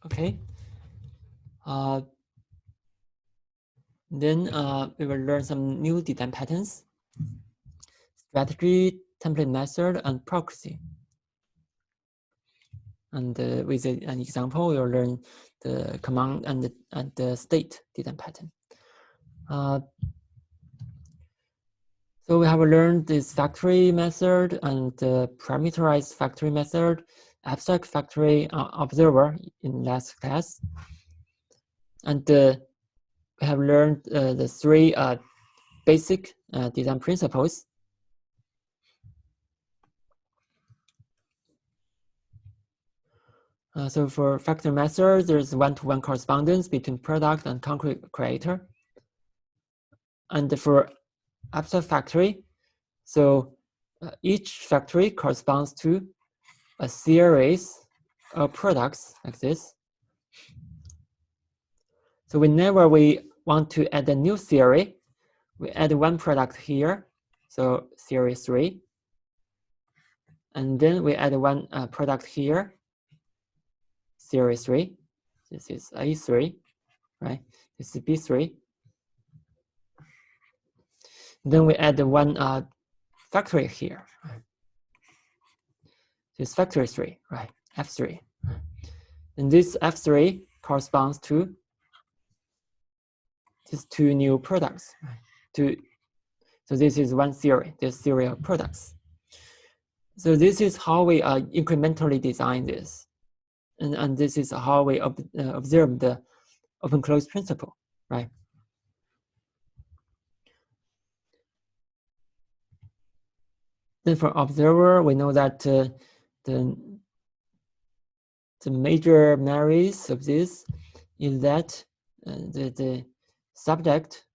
Okay. Then we will learn some new design patterns: strategy, template method, and proxy. And with an example, we'll learn the command and the state design pattern. So we have learned this factory method and parameterized factory method, abstract factory observer in last class. And we have learned the three basic design principles. So for factory method, there's one-to-one correspondence between product and concrete creator. And for abstract factory, so each factory corresponds to a series of products like this. So whenever we want to add a new theory, we add one product here, so theory 3. And then we add one product here, theory 3. This is A3, right? This is B3. Then we add one factory here. This is factory 3, right? F3. And this F3 corresponds to these two new products. So this is one theory, this theory of products. So this is how we incrementally design this. And this is how we observe the open-close principle, right? Then for observer, we know that the major merits of this is that the subject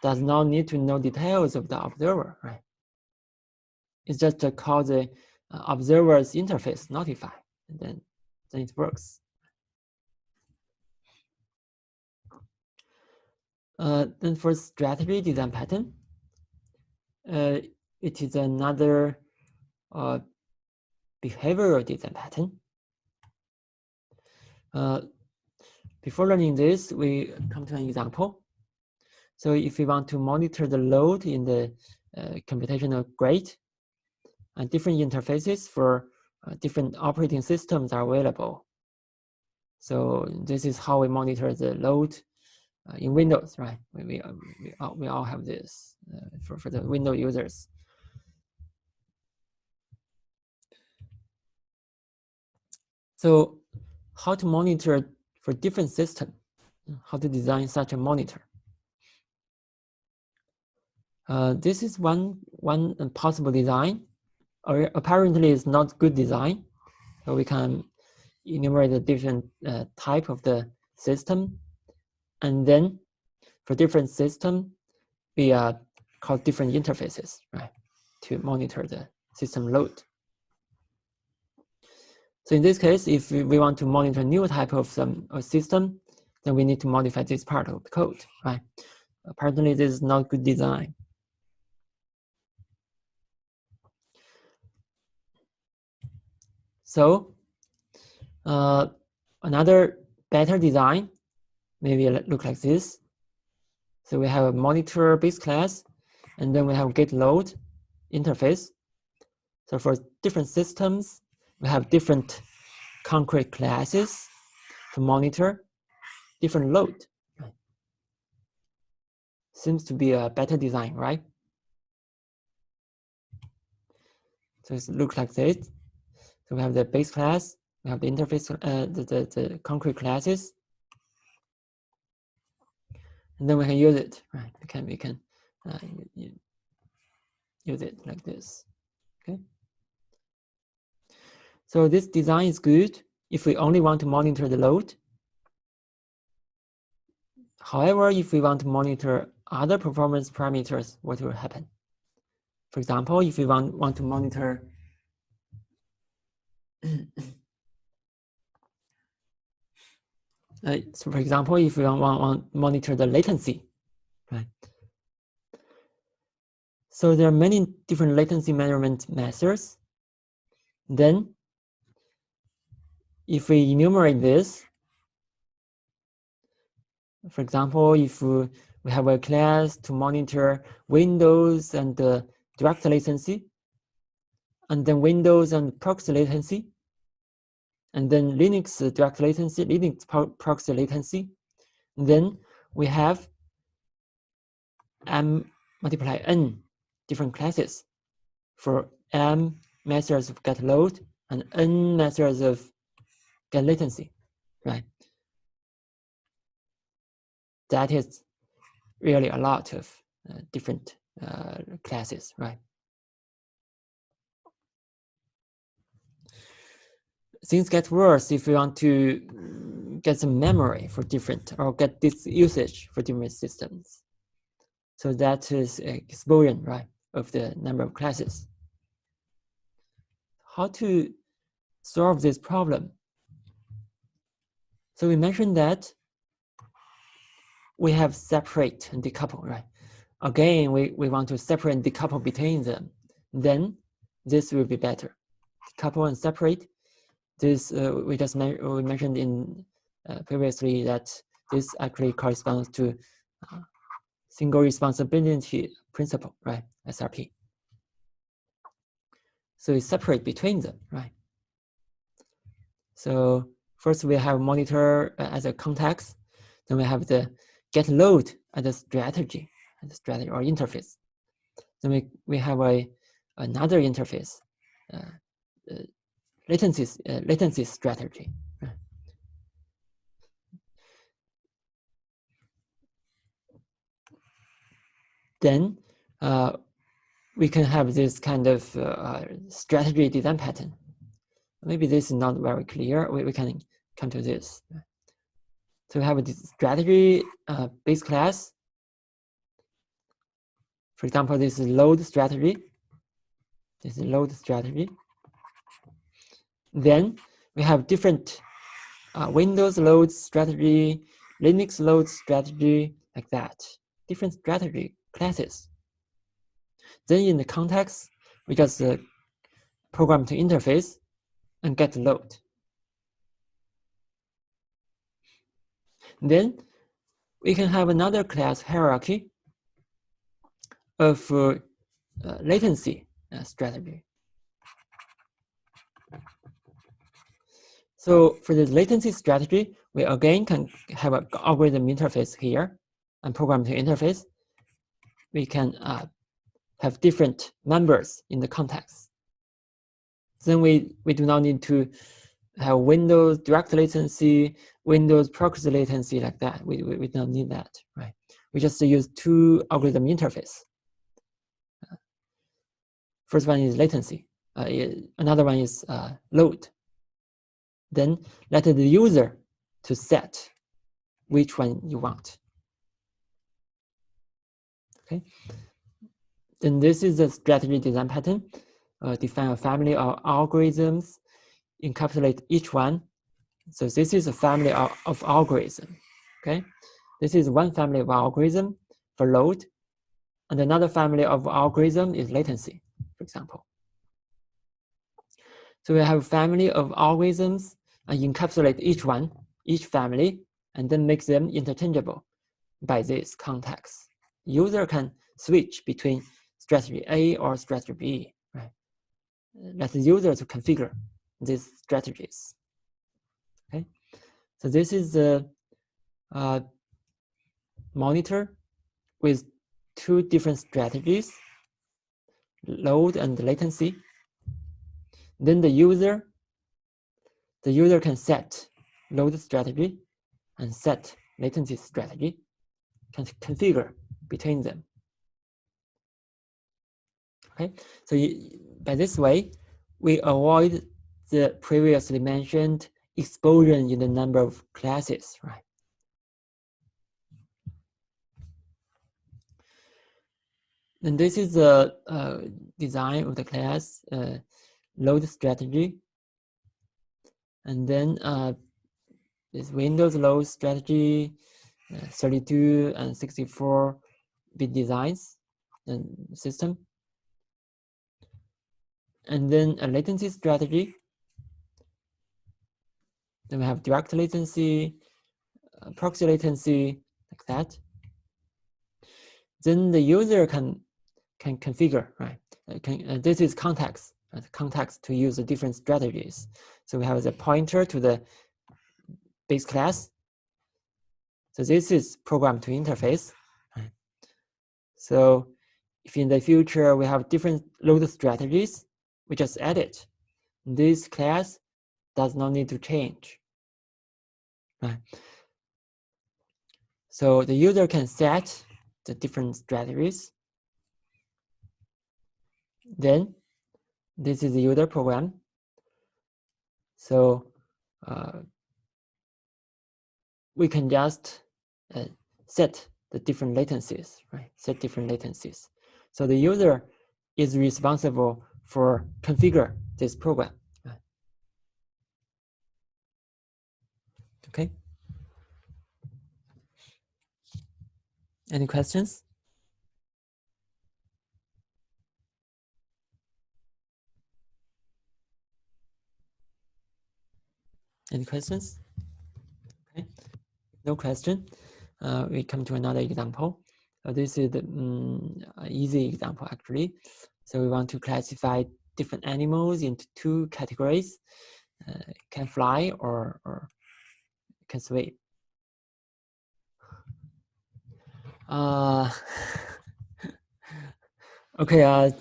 does not need to know details of the observer, right? It's just to call the observer's interface notify, and then it works. Then for strategy design pattern, it is another behavioral design pattern. Before learning this, we come to an example. So if we want to monitor the load in the computational grid, and different interfaces for different operating systems are available. So this is how we monitor the load in Windows, right? We all have this for the Windows users. So how to monitor for different systems? How to design such a monitor? This is one possible design. Or apparently, it's not good design. So we can enumerate the different type of the system, and then for different system, we call different interfaces, right, to monitor the system load. So in this case, if we want to monitor a new type of system, then we need to modify this part of the code, right? Apparently, this is not good design. So another better design maybe look like this. So we have a monitor base class, and then we have get load interface. So for different systems, we have different concrete classes to monitor different load. Seems to be a better design, right? So it looks like this. So we have the base class, we have the interface, the concrete classes, and then we can use it, right? We can use it like this. Okay. So this design is good if we only want to monitor the load. However, if we want to monitor other performance parameters, what will happen? For example, if we want to monitor so for example, if we want to monitor the latency, right? So there are many different latency measurement methods. Then if we enumerate this, For example, if we have a class to monitor Windows and direct latency, and then Windows and proxy latency, and then Linux direct latency, Linux proxy latency, then we have m multiply n different classes for m methods of get load and n methods of get latency, right? That is really a lot of different classes, right? Things get worse if you want to get some memory for different, or get this usage for different systems. So that is explosion, right, of the number of classes. How to solve this problem? So we mentioned that we have separate and decouple, right? Again, we want to separate and decouple between them. Then this will be better. Decouple and separate. This we mentioned in previously that this actually corresponds to single responsibility principle, right? SRP. So we separate between them, right? So first we have monitor as a context. Then we have the get load as a strategy or interface. Then we have another interface, latency strategy. Then we can have this kind of strategy design pattern. Maybe this is not very clear. We can come to this. So we have this strategy base class. For example, this is load strategy. This is load strategy. Then we have different Windows load strategy, Linux load strategy, like that. Different strategy classes. Then in the context, we just program to interface and get load. Then we can have another class hierarchy of latency strategy. So for the latency strategy, we again can have an algorithm interface here and program to interface. We can have different members in the context. Then we do not need to have Windows direct latency, Windows proxy latency like that. We don't need that, right? We just use two algorithm interface. First one is latency. Another one is load. Then let the user to set which one you want. Okay. Then this is the strategy design pattern. Define a family of algorithms, encapsulate each one. So this is a family of algorithm. Okay. This is one family of algorithm for load, and another family of algorithm is latency, for example. So we have a family of algorithms and encapsulate each family, and then make them interchangeable by this context. User can switch between strategy A or strategy B, right? Let the user to configure these strategies. Okay, so this is the monitor with two different strategies, load and latency. Then the user can set load strategy and set latency strategy, can configure between them. Okay, so by this way, we avoid the previously mentioned explosion in the number of classes, right? And this is the design of the class load strategy. And then this Windows load strategy, 32 and 64-bit designs and system. And then a latency strategy. Then we have direct latency, proxy latency, like that. Then the user can configure, right? This is context, context to use the different strategies. So we have the pointer to the base class. So this is program to interface. Right? So if in the future we have different load strategies, we just add it. This class does not need to change. Right? So the user can set the different strategies. Then this is the user program. So we can just set the different latencies, right? Set different latencies. So the user is responsible for configure this program. Right? Okay. Any questions? Any questions? Okay. No question. We come to another example. This is the easy example actually. So we want to classify different animals into two categories: can fly or can swim. Okay.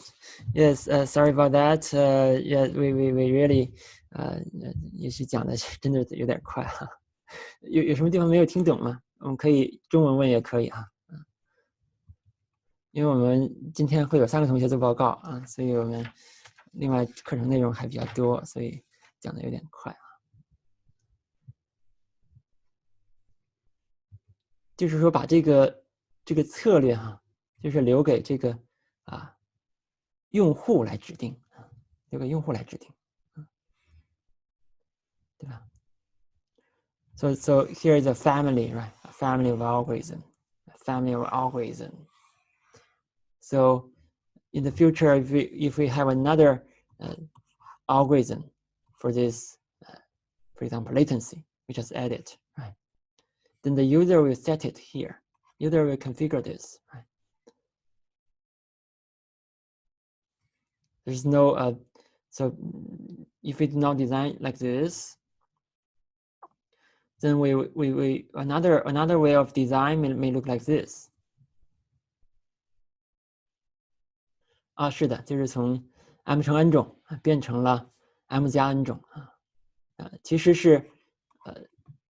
Yes. Sorry about that. Yeah, we really 也许讲的真的有点快哈。有什么地方没有听懂吗？我们可以中文问也可以哈。因为我们今天会有3个同学做报告啊，所以我们另外课程内容还比较多，所以讲的有点快啊。就是说把这个策略哈，就是留给这个用户来指定，留给用户来指定，对吧？So here is a family, right? A family of algorithm. A family of algorithm. So in the future, if we have another algorithm for this, for example, latency, we just add it, right? Then the user will set it here. User will configure this, right? There's no so if it's not designed like this, then we another way of design may look like this. 是的，就是从 m 乘 n 种变成了 m 加 n 种其实是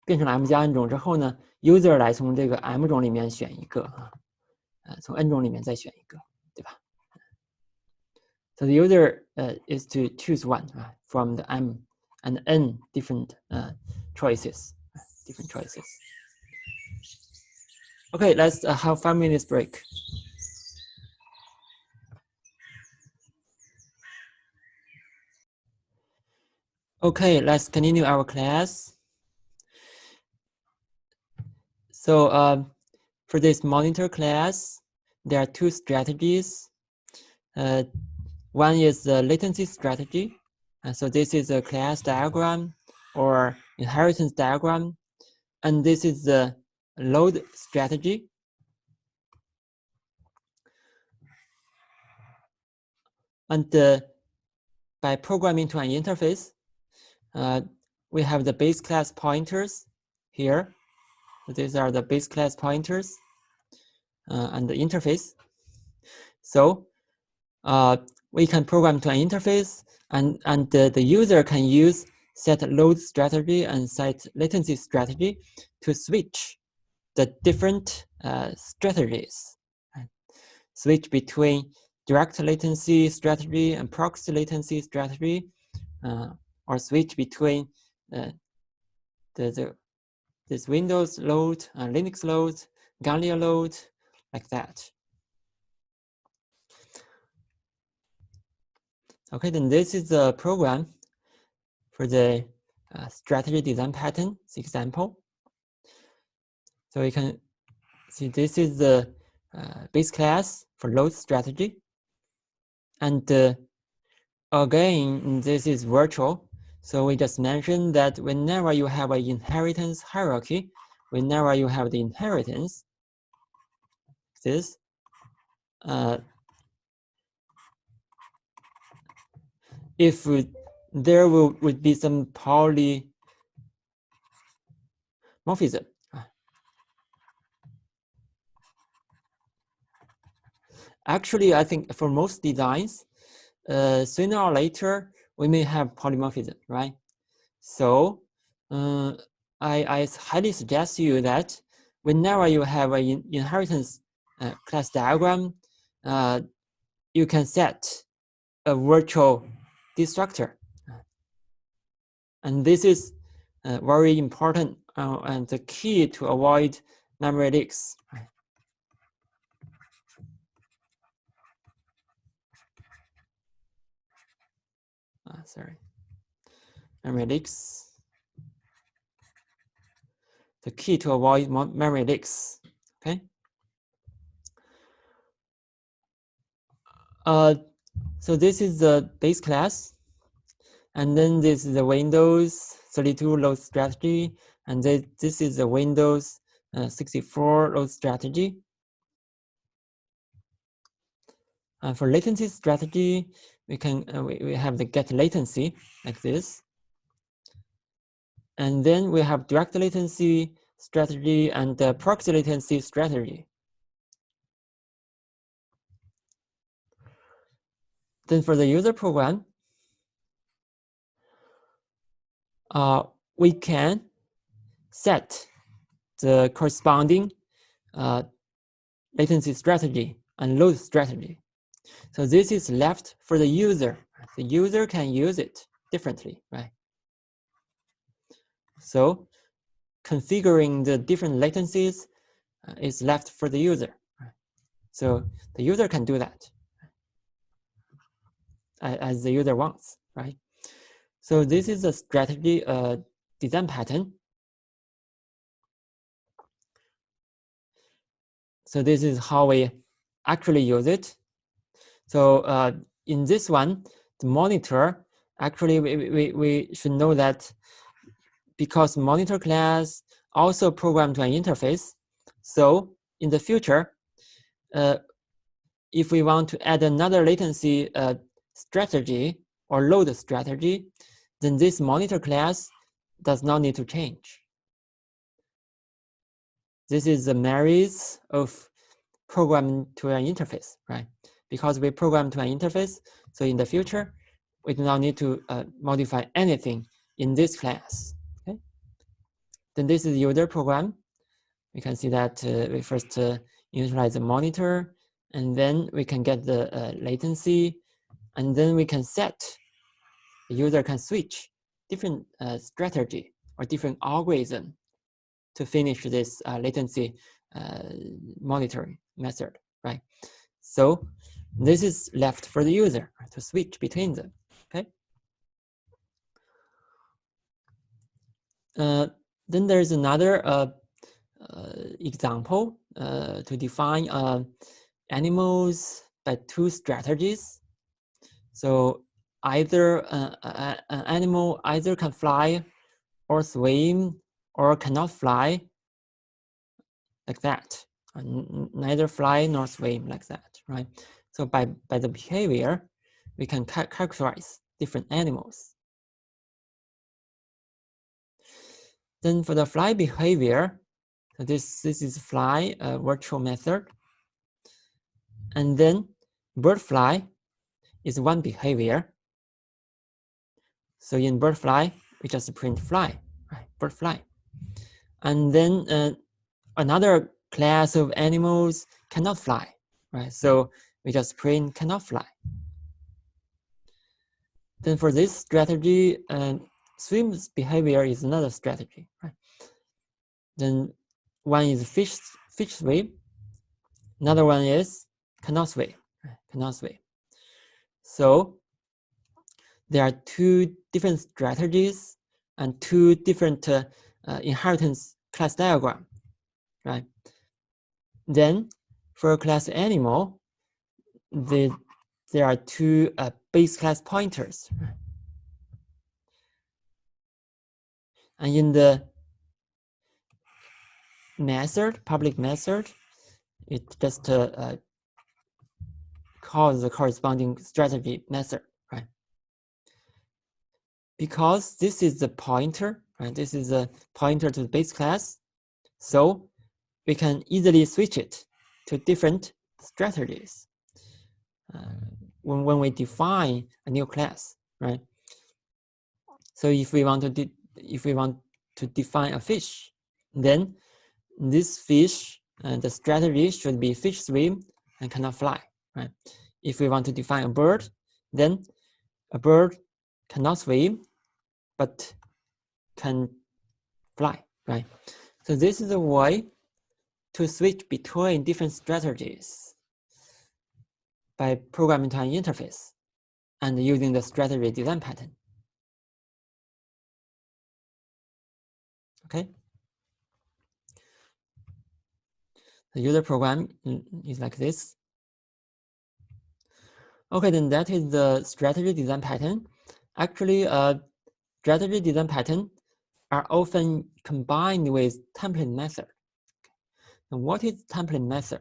变成了 m 加 n 种之后呢 ，user 来从这个 m 种里面选一个从 n 种里面再选一个，对吧 ？So the user is to choose one from the m and n different choices, different choices. Okay, let's have 5 minutes break. Okay, let's continue our class. So for this monitor class, there are 2 strategies. One is the latency strategy. So this is a class diagram or inheritance diagram. And this is the load strategy. And by programming to an interface, we have the base class pointers here. These are the base class pointers and the interface. So we can program to an interface, and the user can use set load strategy and set latency strategy to switch the different strategies. Switch between direct latency strategy and proxy latency strategy, or switch between this Windows load, Linux load, Galia load, like that. Okay, then this is the program for the strategy design pattern example. So you can see this is the base class for load strategy. And again, this is virtual. So we just mentioned that whenever you have an inheritance hierarchy, whenever you have the inheritance, this, if there would be some polymorphism. Actually, I think for most designs, sooner or later, we may have polymorphism, right? So I highly suggest you that whenever you have an inheritance class diagram, you can set a virtual destructor. And this is very important and the key to avoid memory leaks. Sorry, memory leaks. The key to avoid memory leaks. Okay. So this is the base class, and then this is the Windows 32 load strategy, and this is the Windows 64 load strategy. And for latency strategy, we can we have the get latency like this, and then we have direct latency strategy and the proxy latency strategy. Then for the user program, we can set the corresponding latency strategy and load strategy. So this is left for the user. The user can use it differently, right? So configuring the different latencies is left for the user. So the user can do that as the user wants, right? So this is a strategy design pattern. So this is how we actually use it. So in this one, the monitor, actually we should know that because monitor class also programmed to an interface, so in the future, if we want to add another latency strategy or load strategy, then this monitor class does not need to change. This is the merits of programming to an interface, right? Because we program to an interface, so in the future, we do not need to modify anything in this class. Okay. Then this is user program. We can see that we first initialize the monitor, and then we can get the latency, and then we can set. The user can switch different strategy or different algorithm to finish this latency monitoring method, right? So this is left for the user to switch between them, okay? Then there's another example to define animals by two strategies. So either an animal either can fly or swim or cannot fly, like that. Neither fly nor swim, like that, right? So by the behavior, we can characterize different animals. Then for the fly behavior, this is fly virtual method. And then bird fly is one behavior. So in bird fly, we just print fly, right? Bird fly. And then another class of animals cannot fly, right? So we just print cannot fly. Then for this strategy, swim's behavior is another strategy, right? Then one is fish swim, another one is cannot swim, right? Cannot swim. So there are two different strategies and two different inheritance class diagram, right? Then for class animal, there are two base class pointers. And in the method, public method, it just calls the corresponding strategy method, right? Because this is the pointer, right? This is a pointer to the base class, so we can easily switch it to different strategies when we define a new class, right? So if we want to define a fish, then this fish and the strategy should be fish swim and cannot fly, right? If we want to define a bird, then a bird cannot swim but can fly, right? So this is a way to switch between different strategies by programming to an interface and using the strategy design pattern. Okay. The user program is like this. Okay, then that is the strategy design pattern. Actually, strategy design pattern are often combined with template method. And what is template method?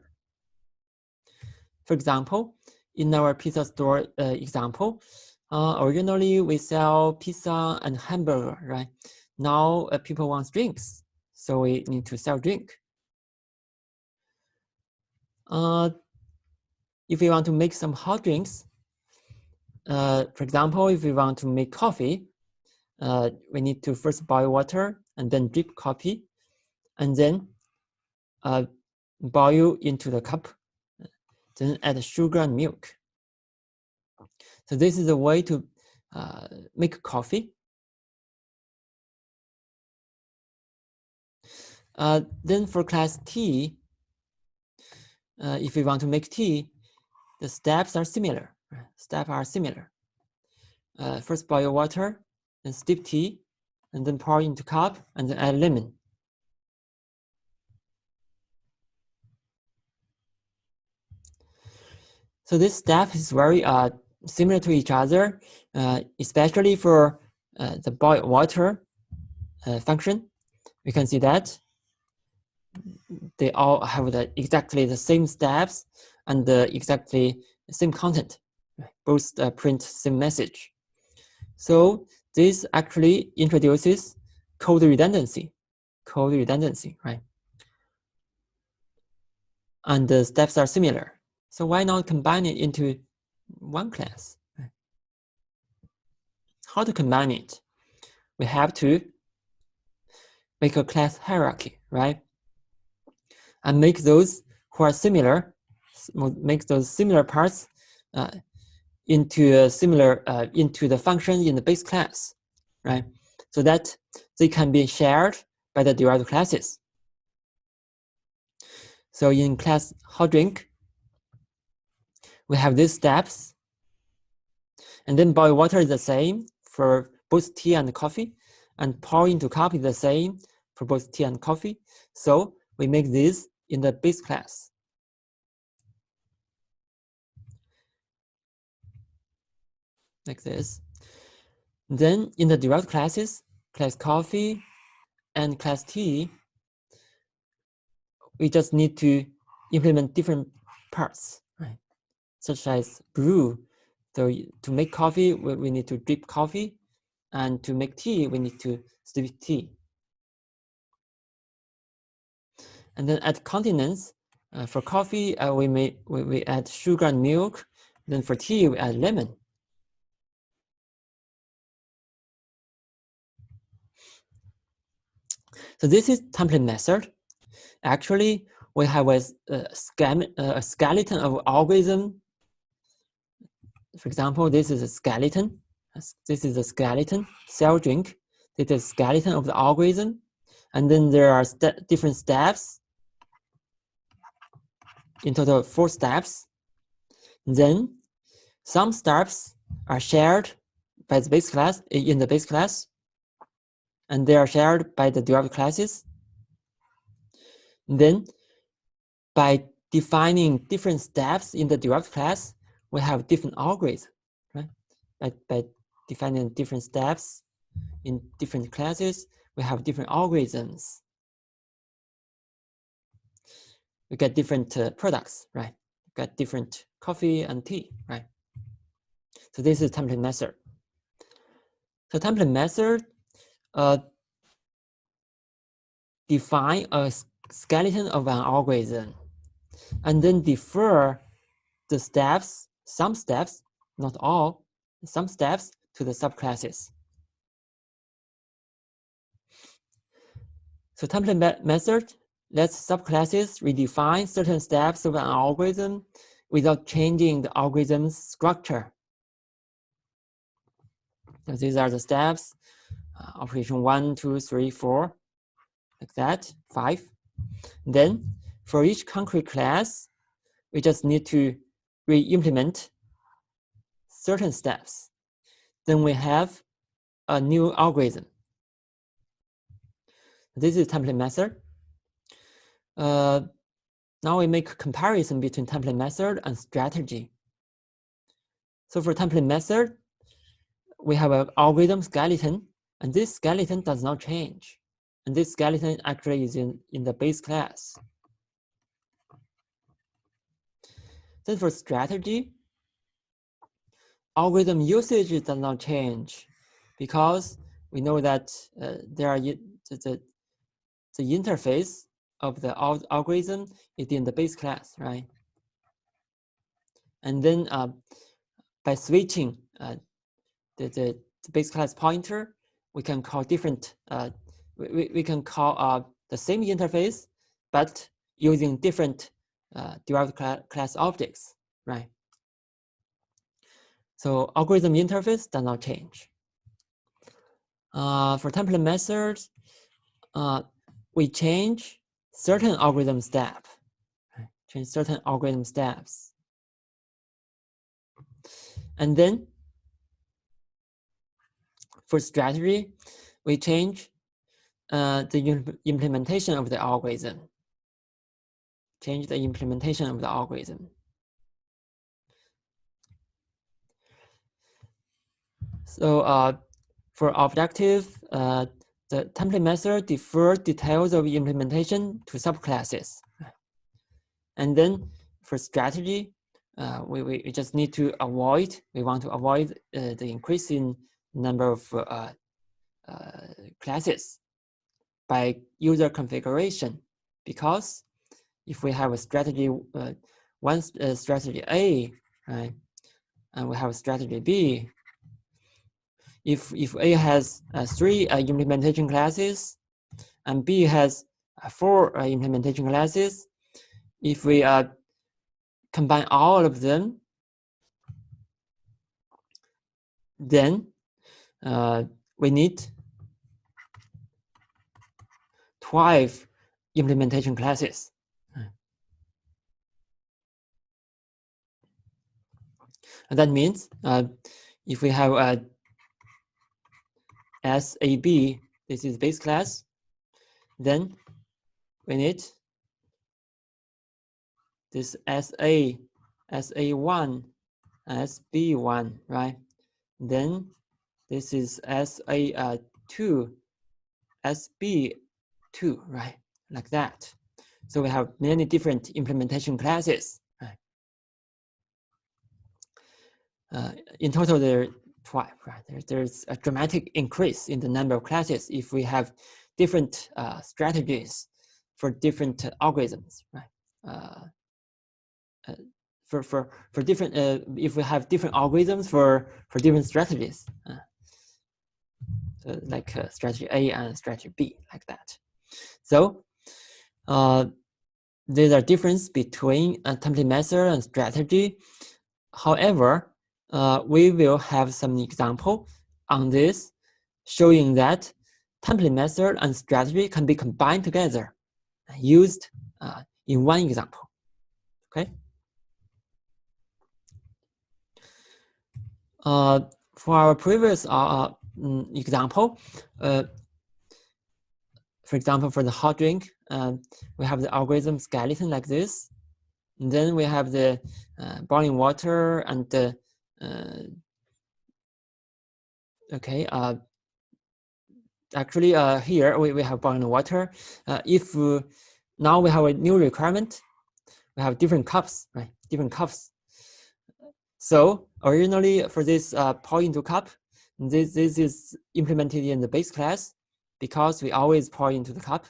For example, in our pizza store example, originally we sell pizza and hamburger, right? Now people want drinks, so we need to sell drink. If we want to make some hot drinks, for example, if we want to make coffee, we need to first boil water and then drip coffee, and then boil into the cup, then add sugar and milk. So this is a way to make coffee. Then for class T, if we want to make tea, the steps are similar. First boil water, then steep tea, and then pour into cup, and then add lemon. So this step is very similar to each other, especially for the boil water function. We can see that they all have exactly the same steps and exactly the same content. Both print same message. So this actually introduces code redundancy, right? And the steps are similar. So why not combine it into one class? How to combine it? We have to make a class hierarchy, right? And make those who are similar, make those similar parts into the function in the base class, right? So that they can be shared by the derived classes. So in class hot drink, we have these steps, and then boil water is the same for both tea and coffee, and pour into cup is the same for both tea and coffee. So we make this in the base class. Like this. Then in the derived classes, class coffee and class tea, we just need to implement different parts, right? Such as brew. So to make coffee, we need to drip coffee, and to make tea, we need to steep tea. And then add continents. For coffee, we add sugar and milk. Then for tea, we add lemon. So this is template method. Actually, we have a skeleton of algorithm. For example, this is a skeleton. This is a skeleton, cell drink. This is a skeleton of the algorithm. And then there are different steps. In total, 4 steps. Then some steps are shared by the base class in the base class, and they are shared by the derived classes. Then by defining different steps in the derived class, we have different algorithms, right? By defining different steps in different classes, we have different algorithms. we get different products, right? We get different coffee and tea, right? So this is template method. So template method define a skeleton of an algorithm and then defer the steps, some steps, not all, some steps to the subclasses. So template method lets subclasses redefine certain steps of an algorithm without changing the algorithm's structure. So these are the steps, operation 1, 2, 3, 4, like that, 5. Then for each concrete class, we just need to re-implement certain steps. Then we have a new algorithm. This is template method. Now we make a comparison between template method and strategy. So for template method, we have an algorithm skeleton, and this skeleton does not change. And this skeleton actually is in the base class. Then for strategy, algorithm usage does not change because we know that there are the interface of the algorithm is in the base class, right? And then by switching the base class pointer, we can call different, we can call the same interface, but using different derived class objects, right? So algorithm interface does not change. For template methods, we change certain algorithm step, right? Change certain algorithm steps. And then for strategy, we change the implementation of the algorithm. Change the implementation of the algorithm. So for objective, the template method defers details of implementation to subclasses. And then for strategy, we just need to avoid, we want to avoid the increasing number of classes by user configuration, because if we have a strategy, one strategy A, right, and we have a strategy B, if A has 3 implementation classes and B has 4 implementation classes, if we combine all of them, then we need 12 implementation classes. And that means if we have a SAB, this is base class, then we need this SA, SA1, SB1, right? Then this is SA2, SB2, right? Like that. So we have many different implementation classes. Right? In total, there are 12, right? There's a dramatic increase in the number of classes if we have different strategies for different algorithms, right? For different, if we have different algorithms for different strategies, so like strategy A and strategy B, like that. So there's a difference between a template method and strategy. However, we will have some example on this, showing that template method and strategy can be combined together, used in one example. Okay. For our previous example, for example, for the hot drink, we have the algorithm skeleton like this. And then we have the boiling water and the okay. Actually, here we have boiling water. If now we have a new requirement, we have different cups, right? Different cups. So originally for this pour into cup, this is implemented in the base class because we always pour into the cup.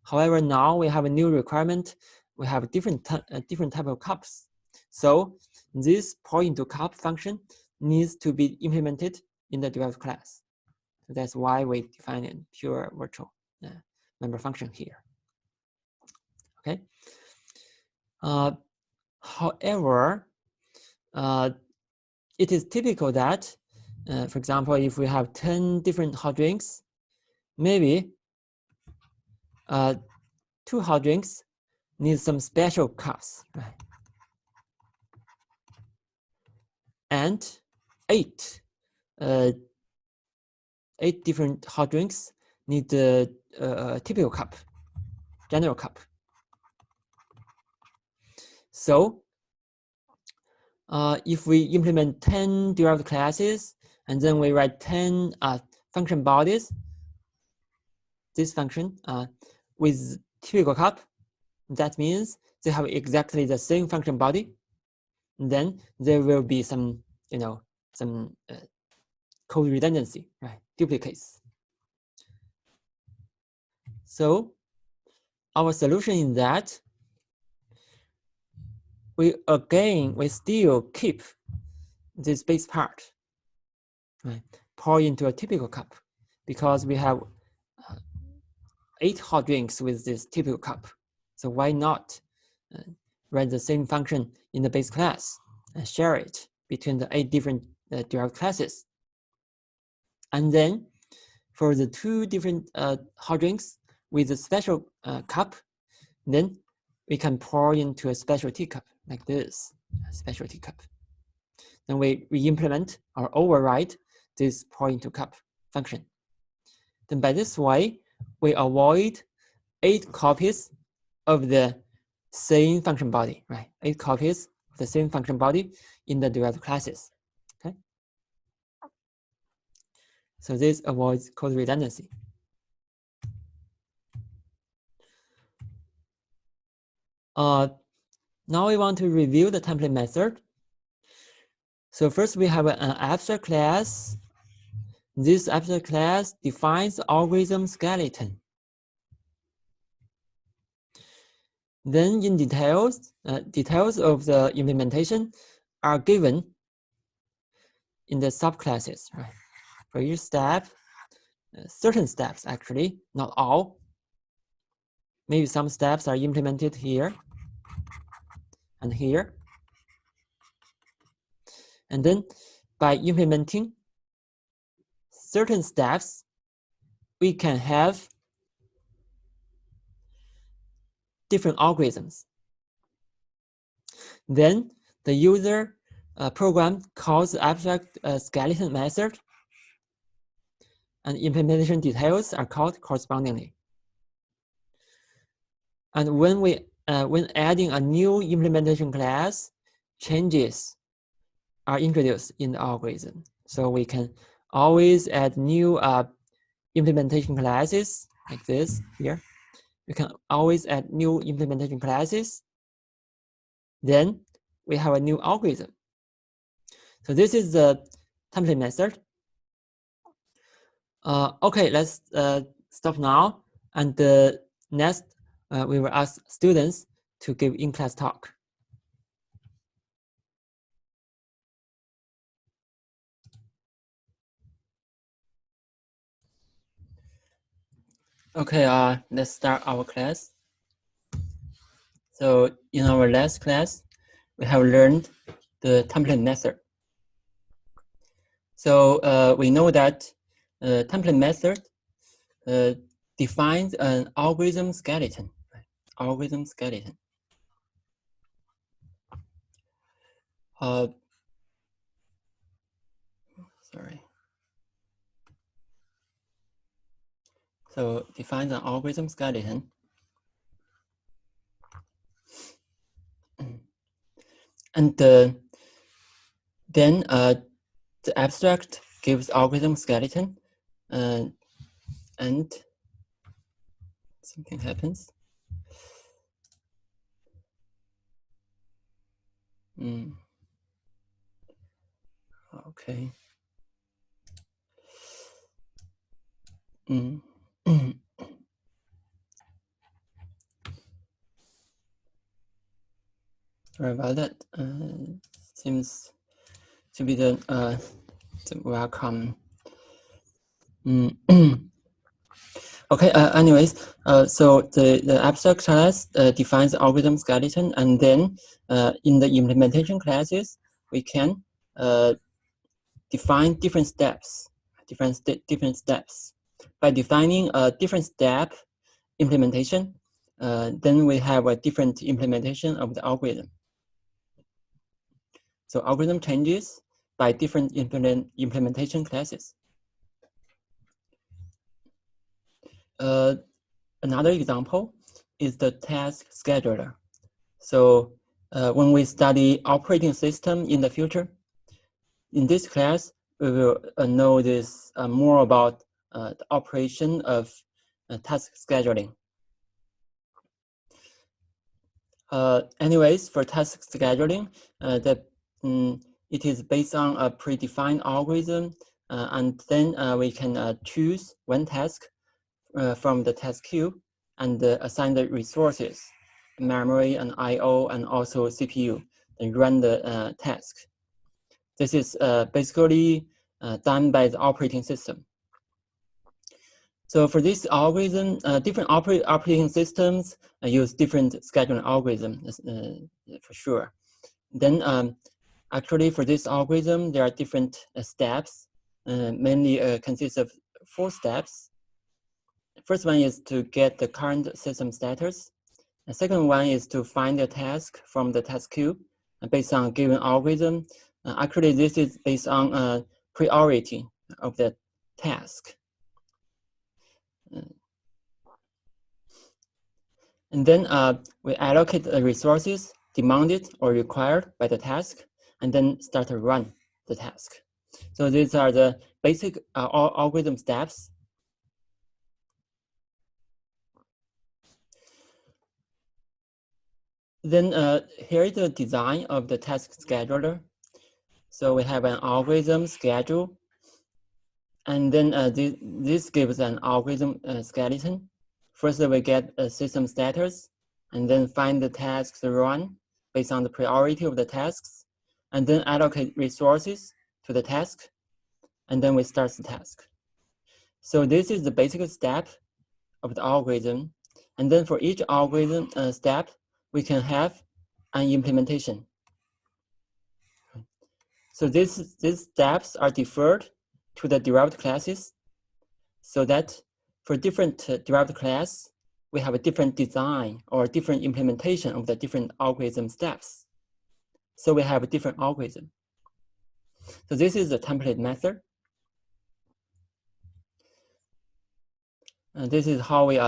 However, now we have a new requirement. We have different type of cups. So this pour into cup function needs to be implemented in the derived class. So that's why we define a pure virtual member function here. Okay. However, it is typical that, for example, if we have 10 different hot drinks, maybe 2 hot drinks need some special cups, right? And 8 different hot drinks need a typical cup, general cup. So if we implement 10 derived classes and then we write 10 function bodies, this function with typical cup, that means they have exactly the same function body. Then there will be some, some code redundancy, right? Duplicates. So our solution is that we still keep this base part, right? Pour into a typical cup because we have 8 hot drinks with this typical cup. So why not write the same function in the base class and share it between the 8 different derived classes? And then for the 2 different hot drinks with a special cup, then we can pour into a special teacup like this, a special teacup. Then we implement or override this pour into cup function. Then by this way, we avoid 8 copies of the same function body, right? 8 copies of the same function body in the derived classes, okay? So this avoids code redundancy. Now we want to review the template method. So first we have an abstract class. This abstract class defines algorithm skeleton. Then in details, details of the implementation are given in the subclasses, right? For each step, certain steps actually, not all. Maybe some steps are implemented here and here. And then by implementing certain steps, we can have different algorithms. Then the user program calls the abstract skeleton method, and implementation details are called correspondingly. And when adding a new implementation class, changes are introduced in the algorithm. So we can always add new implementation classes like this here. We can always add new implementation classes. Then we have a new algorithm. So this is the template method. Okay, let's stop now. And next, we will ask students to give in-class talk. Okay, let's start our class. So in our last class, we have learned the template method. So we know that template method defines an algorithm skeleton. Algorithm skeleton. Sorry. So defines an algorithm skeleton. And then the abstract gives algorithm skeleton, and something happens. Okay. Sorry about that. Seems to be the welcome. Okay. Anyways, so the abstract class defines the algorithm skeleton, and then in the implementation classes, we can define different steps. Different steps. By defining a different step implementation, then we have a different implementation of the algorithm. So algorithm changes by different implementation classes. Another example is the task scheduler. So when we study operating system in the future, in this class, we will know this more about the operation of task scheduling. Anyways, for task scheduling, it is based on a predefined algorithm, and then we can choose one task from the task queue and assign the resources, memory and I/O, and also CPU, and run the task. This is basically done by the operating system. So for this algorithm, different operating systems use different scheduling algorithms for sure. Then actually for this algorithm, there are different steps, mainly consists of 4 steps. First one is to get the current system status. The second one is to find a task from the task queue based on a given algorithm. Actually, this is based on priority of the task. And then we allocate the resources demanded or required by the task, and then start to run the task. So these are the basic algorithm steps. Then here is the design of the task scheduler. So we have an algorithm schedule, and then this gives an algorithm skeleton. First, we get a system status, and then find the tasks to run based on the priority of the tasks, and then allocate resources to the task, and then we start the task. So this is the basic step of the algorithm. And then for each algorithm step, we can have an implementation. So these steps are deferred to the derived classes, so that for different derived class, we have a different design or different implementation of the different algorithm steps. So we have a different algorithm. So this is the template method. And this is how we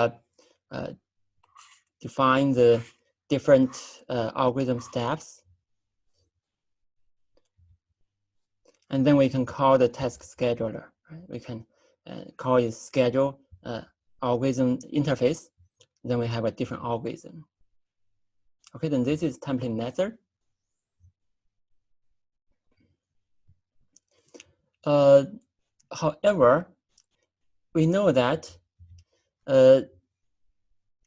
define the different algorithm steps. And then we can call the task scheduler. Right? We can call it schedule algorithm interface. Then we have a different algorithm. Okay, then this is template method. However, we know that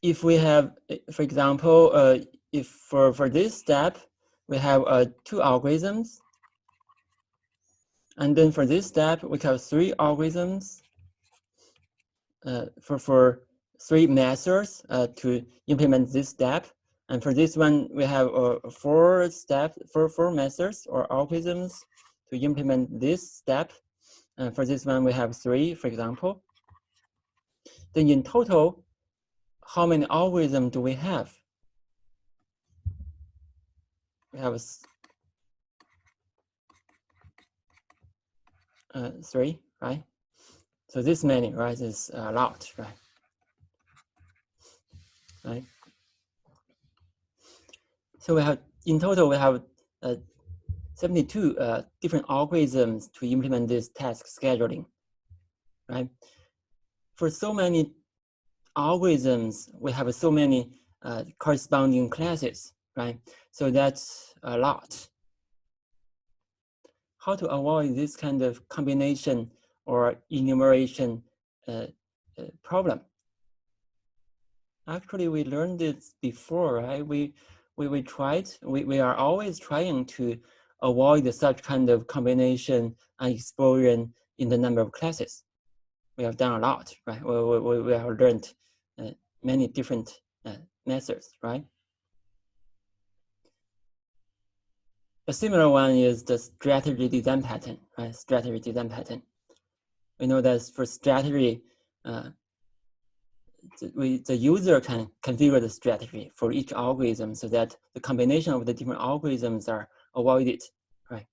if we have, for example, if for this step, we have 2 algorithms, and then for this step, we have 3 algorithms for 3 methods to implement this step. And for this one, we have 4 methods or algorithms to implement this step. For this one, we have 3, for example. Then in total, how many algorithms do we have? We have 3, right? So this many, right, is a lot, right? Right. So we have, in total, we have 72 different algorithms to implement this task scheduling, right? For so many algorithms, we have so many corresponding classes, right? So that's a lot. how to avoid this kind of combination or enumeration problem. Actually, we learned this before, right? We are always trying to avoid such kind of combination and explosion in the number of classes. We have done a lot, right? We have learned many different methods, right? A similar one is the strategy design pattern, right? Strategy design pattern. We know that for strategy, the user can configure the strategy for each algorithm so that the combination of the different algorithms are avoided, right?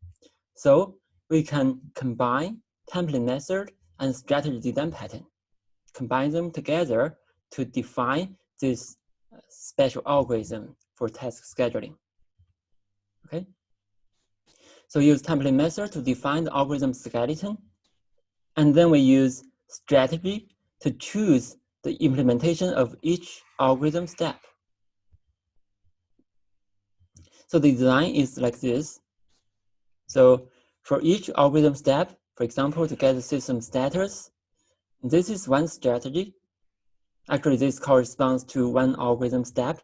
So we can combine template method and strategy design pattern, combine them together to define this special algorithm for task scheduling, okay? So use template method to define the algorithm skeleton, and then we use strategy to choose the implementation of each algorithm step. So the design is like this. So for each algorithm step, for example, to get the system status, this is one strategy. Actually, this corresponds to one algorithm step,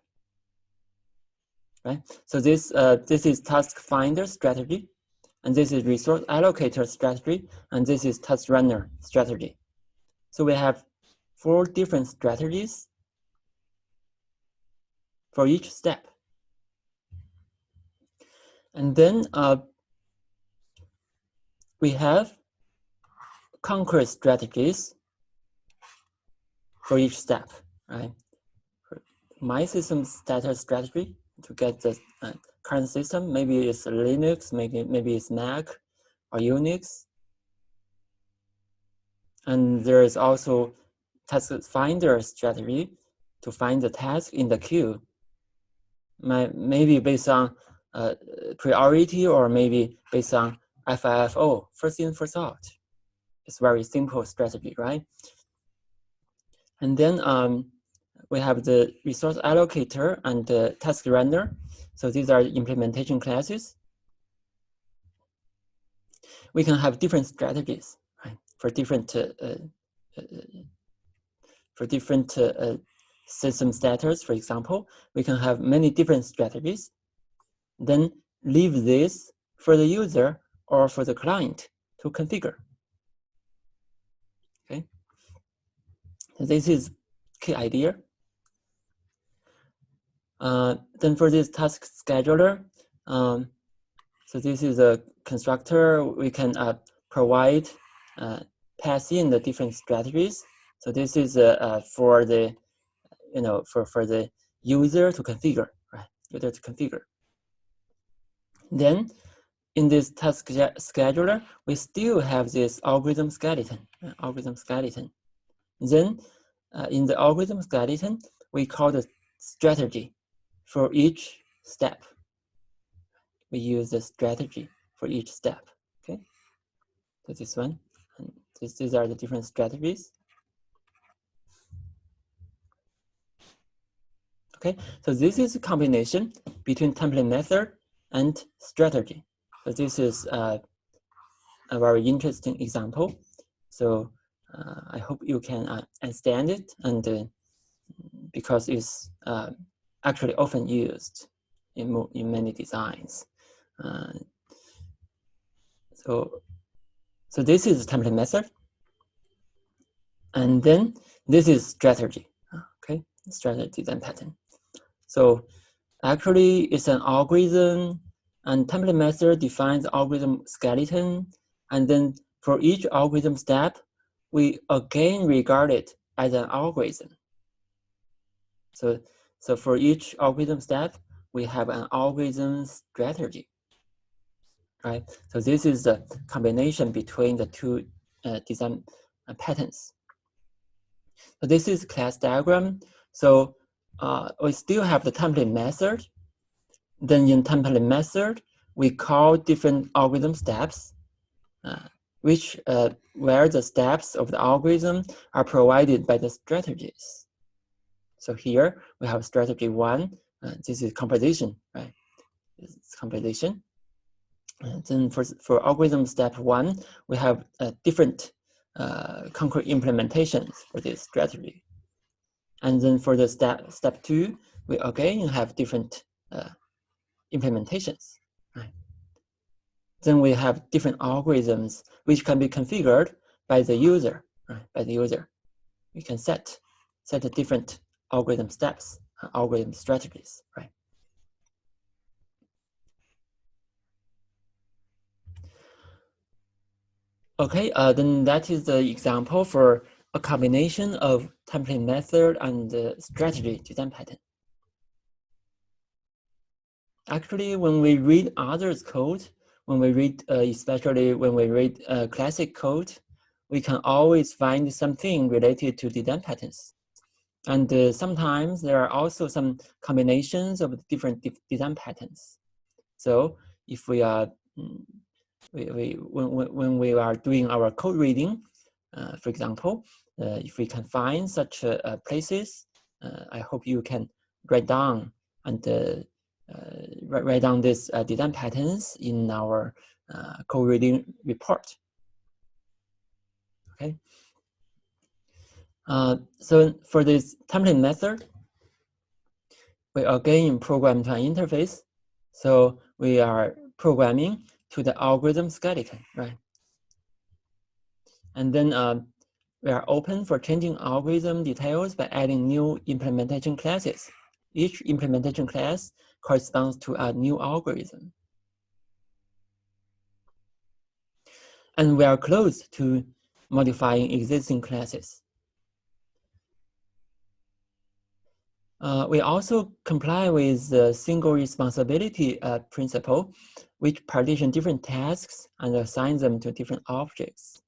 right? So this is task finder strategy, and this is resource allocator strategy, and this is task runner strategy. So we have 4 different strategies for each step. And then we have concrete strategies for each step, right? For my system status strategy to get the current system, maybe it's Linux, maybe it's Mac or Unix. And there is also task finder strategy to find the task in the queue. Maybe based on priority, or maybe based on FIFO, first in, first out. It's very simple strategy, right? And then we have the resource allocator and the task runner. So these are implementation classes. We can have different strategies, right? For different system status, for example, we can have many different strategies. Then leave this for the user or for the client to configure. Okay, so this is key idea. Then for this task scheduler, so this is a constructor. We can provide, pass in the different strategies. So this is for the, for the user to configure, right? User to configure. Then in this task scheduler, we still have this algorithm skeleton. Then in the algorithm skeleton, we call the strategy for each step. We use the strategy for each step. Okay, so this one, and these are the different strategies. Okay, so this is a combination between template method and strategy. So this is a very interesting example. So I hope you can understand it, and because it's actually often used in many designs. So this is template method, and then this is strategy. Okay, strategy design pattern. So actually, it's an algorithm, and template method defines the algorithm skeleton, and then for each algorithm step, we again regard it as an algorithm. So for each algorithm step, we have an algorithm strategy, right? So this is the combination between the two design patterns. So this is class diagram. So we still have the template method. Then in template method, we call different algorithm steps, where the steps of the algorithm are provided by the strategies. So here we have strategy 1. This is composition, right? This is composition. Then for algorithm step 1, we have different concrete implementations for this strategy. And then for the step 2, we again have different implementations. Right? Then we have different algorithms which can be configured by the user. Right? By the user, we can set the different algorithm steps, algorithm strategies. Right? Okay, then that is the example for a combination of template method and strategy design pattern. Actually, when we read others' code, when we read, especially when we read classic code, we can always find something related to design patterns. And sometimes there are also some combinations of different design patterns. So if we are when we are doing our code reading, for example, if we can find such places, I hope you can write down and write down these design patterns in our code reading report. Okay. So for this template method, we again program to an interface. So we are programming to the algorithm skeleton, right? And then we are open for changing algorithm details by adding new implementation classes. Each implementation class corresponds to a new algorithm. And we are close to modifying existing classes. We also comply with the single responsibility principle, which partition different tasks and assign them to different objects.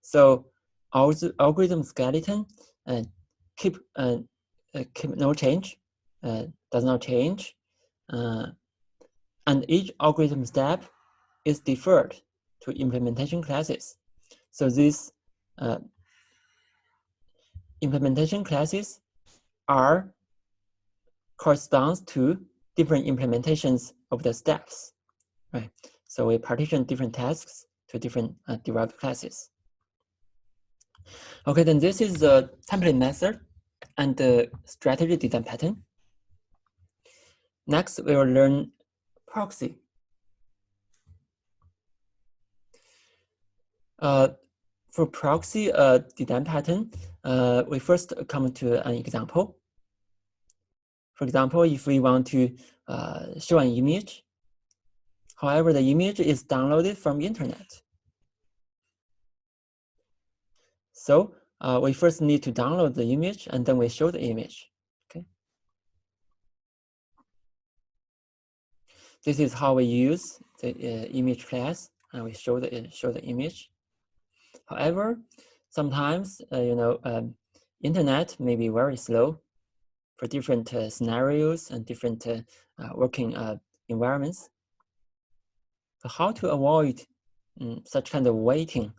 So our algorithm skeleton keep no change, does not change, and each algorithm step is deferred to implementation classes. So these implementation classes corresponds to different implementations of the steps, right? So we partition different tasks to different derived classes. Okay, then this is the template method and the strategy design pattern. Next, we will learn proxy. For proxy design pattern, we first come to an example. For example, if we want to show an image, however, the image is downloaded from internet. So we first need to download the image and then we show the image. Okay. This is how we use the image class, and we show the image. However, sometimes internet may be very slow for different scenarios and different working environments. So how to avoid such kind of waiting?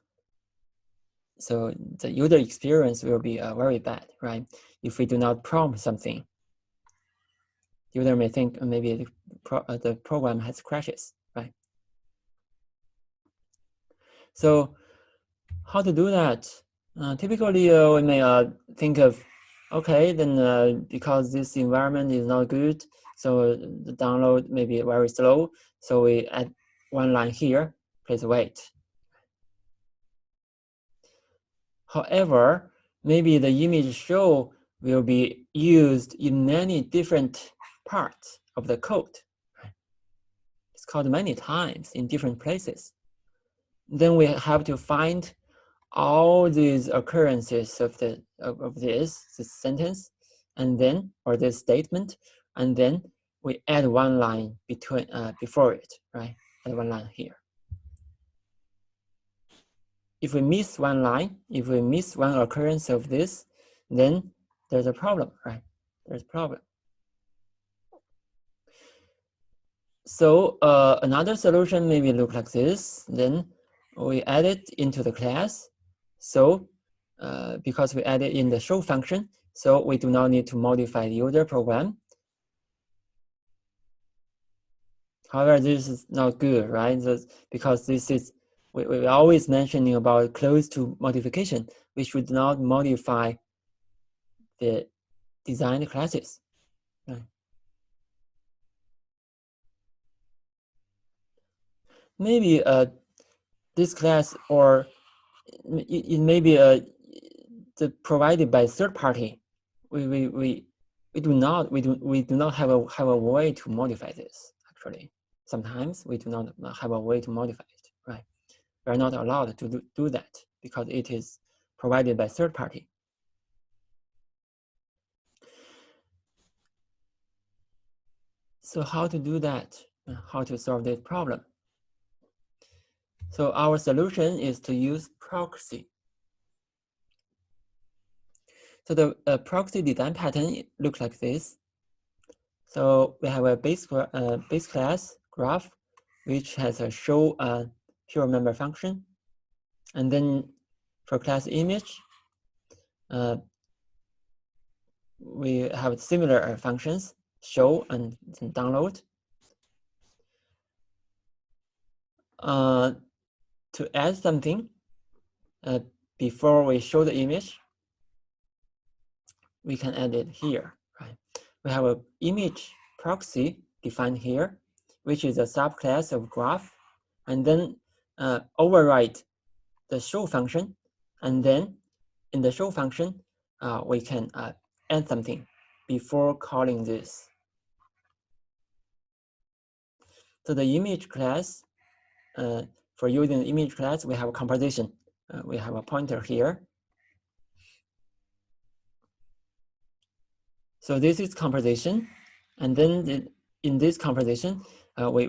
So the user experience will be very bad, right? If we do not prompt something, the user may think maybe the program has crashes, right? So how to do that? Typically, we may think of, okay, then because this environment is not good, so the download may be very slow. So we add one line here, please wait. However, maybe the image show will be used in many different parts of the code. It's called many times in different places. Then we have to find all these occurrences of this sentence, and then, or this statement, and then we add one line before it, right? Add one line here. If we miss one line, if we miss one occurrence of this, then there's a problem, right? There's a problem. So another solution maybe look like this. Then we add it into the class. So because we add it in the show function, so we do not need to modify the user program. However, this is not good, right? Because this is, we're always mentioning about close to modification. We should not modify the designed classes. Right? Maybe this class, or it may be provided by third party. We do not have a way to modify this. Actually, sometimes we do not have a way to modify it. Right? We are not allowed to do that because it is provided by third party. So how to do that? How to solve this problem? So our solution is to use proxy. So the proxy design pattern looks like this. So we have a base class graph, which has a show pure member function. And then for class image, we have similar functions, show and download. To add something before we show the image, we can add it here, right? We have an image proxy defined here, which is a subclass of graph, and then override the show function, and then in the show function, we can add something before calling this. So the image class, for using the image class, we have a composition. We have a pointer here. So this is composition, and then in this composition, we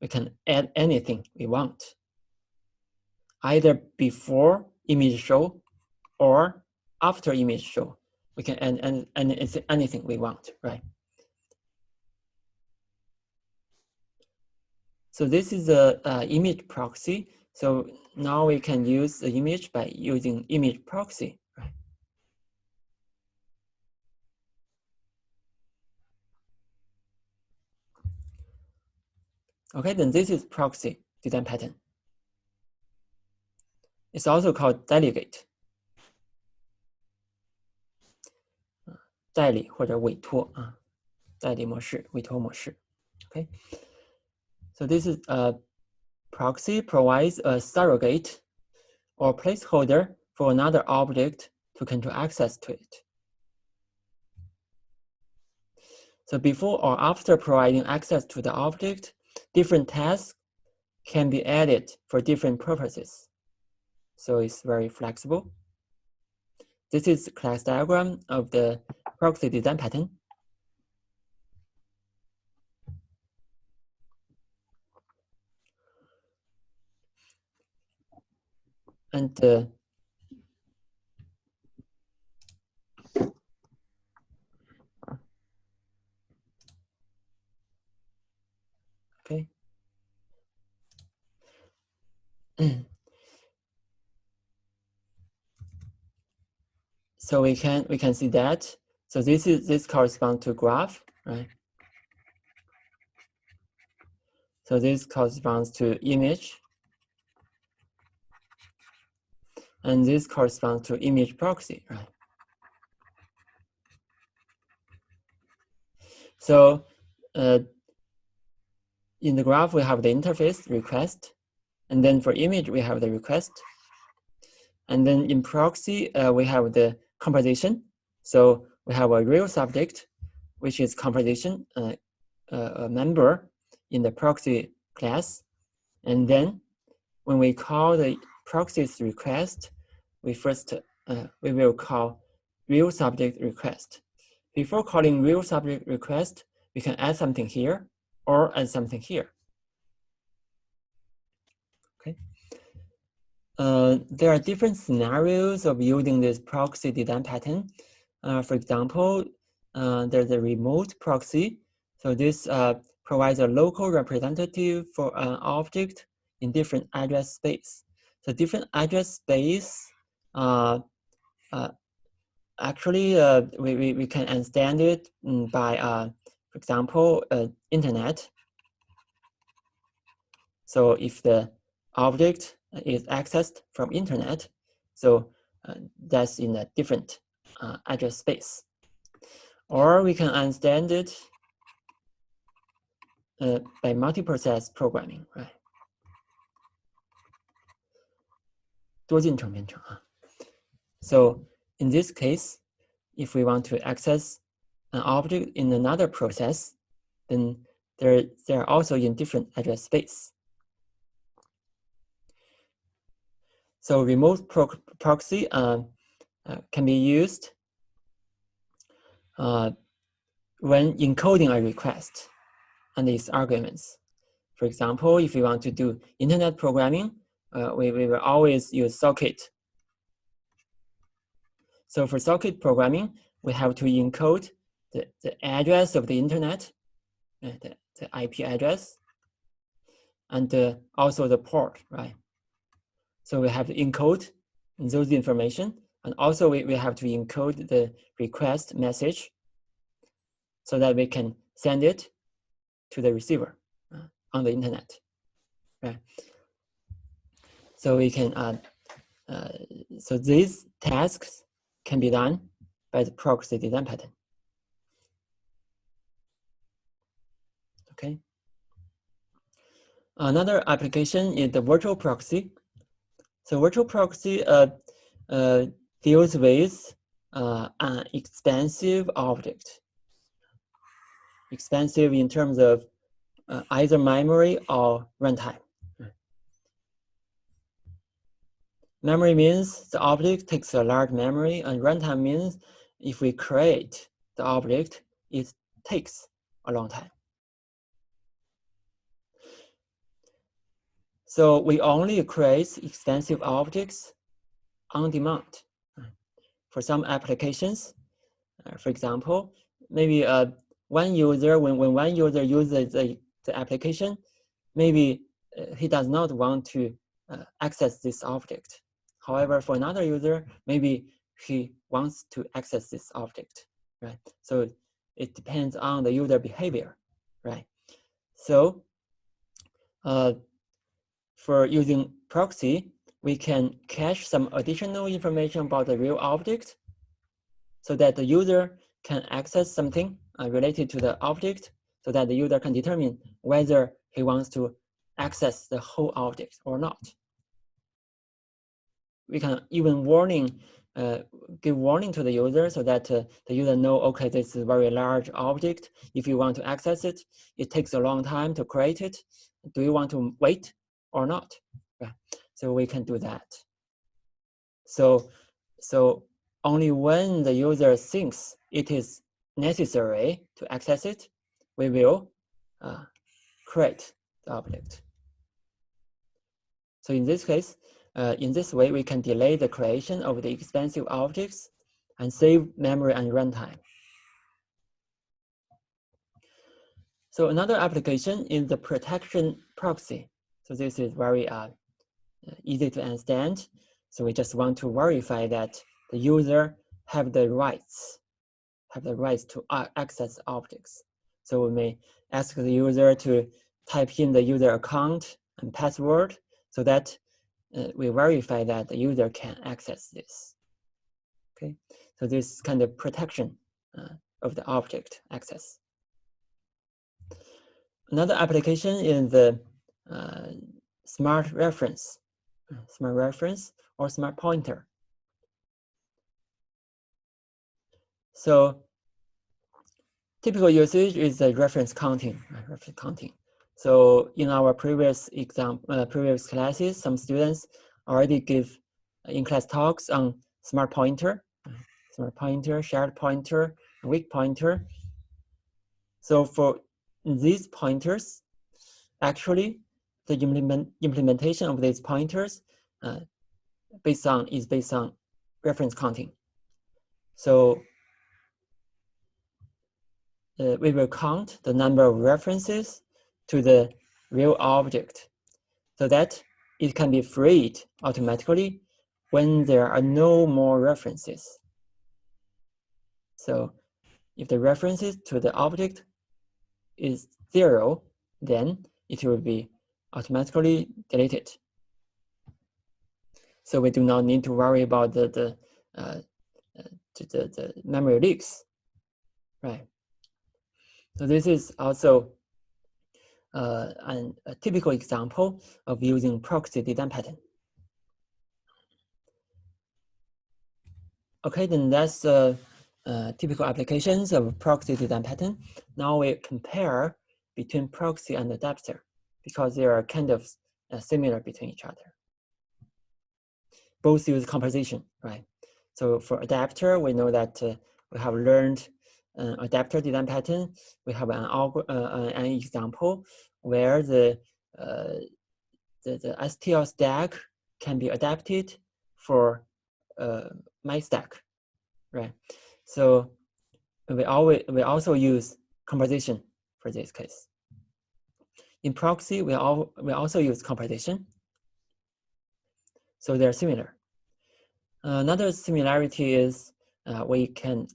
can add anything we want, either before image show or after image show. We can add anything we want, right? So this is the image proxy. So now we can use the image by using image proxy, right? Okay, then this is proxy design pattern. It's also called delegate. 代理或者委托啊，代理模式、委托模式。Okay, so this is a proxy provides a surrogate or placeholder for another object to control access to it. So before or after providing access to the object, different tasks can be added for different purposes. So it's very flexible. This is the class diagram of the proxy design pattern. And okay. So we can see that. So this corresponds to graph, right? So this corresponds to image. And this corresponds to image proxy, right? So in the graph, we have the interface request. And then for image, we have the request. And then in proxy, we have the composition. So we have a real subject, which is composition, a member in the proxy class. And then when we call the proxy's request, we will call real subject request. Before calling real subject request, we can add something here or add something here. Okay. There are different scenarios of using this proxy design pattern. For example, there's a remote proxy. So this provides a local representative for an object in different address space. So different address space, actually, we can understand it by, for example, internet. So if the object is accessed from internet, so that's in a different address space. Or we can understand it by multiprocess programming, right? 多进程编程啊。So in this case, if we want to access an object in another process, then they're also in different address space. So remote proxy can be used when encoding a request and its arguments. For example, if we want to do internet programming, we will always use socket. So for socket programming, we have to encode the address of the internet, the IP address, and also the port, right? So we have to encode those information, and also we have to encode the request message so that we can send it to the receiver on the internet, right? So we can, so these tasks can be done by the proxy design pattern. Okay. Another application is the virtual proxy. So virtual proxy deals with an expensive object. Expensive in terms of either memory or runtime. Memory means the object takes a large memory, and runtime means if we create the object, it takes a long time. So we only create expensive objects on demand. For some applications, for example, maybe one user, when one user uses the application, maybe he does not want to access this object. However, for another user, maybe he wants to access this object, right? So it depends on the user behavior, right? So for using proxy, we can cache some additional information about the real object so that the user can access something related to the object, so that the user can determine whether he wants to access the whole object or not. We can even give warning to the user so that the user know, okay, this is a very large object. If you want to access it, it takes a long time to create it. Do you want to wait or not? Right. So we can do that. So only when the user thinks it is necessary to access it, we will create the object. So in this case, in this way, we can delay the creation of the expensive objects and save memory and runtime. So another application is the protection proxy. So this is very easy to understand. So we just want to verify that the user have the rights to access objects. So we may ask the user to type in the user account and password so that we verify that the user can access this. Okay, so this kind of protection of the object access. Another application is the smart reference or smart pointer. So typical usage is the reference counting. So in our previous classes, some students already give in-class talks on smart pointer, shared pointer, weak pointer. So for these pointers, actually, the implementation of these pointers is based on reference counting. So we will count the number of references to the real object so that it can be freed automatically when there are no more references. So if the references to the object is 0, then it will be automatically delete it. So we do not need to worry about the memory leaks, right? So this is also a typical example of using proxy design pattern. Okay, then that's typical applications of proxy design pattern. Now we compare between proxy and adapter because they are kind of similar between each other. Both use composition, right? So for adapter, we know that we have learned adapter design pattern. We have an example where the STL stack can be adapted for my stack, right? So we also use composition for this case. In proxy, we also use composition. So they're similar. Another similarity is we can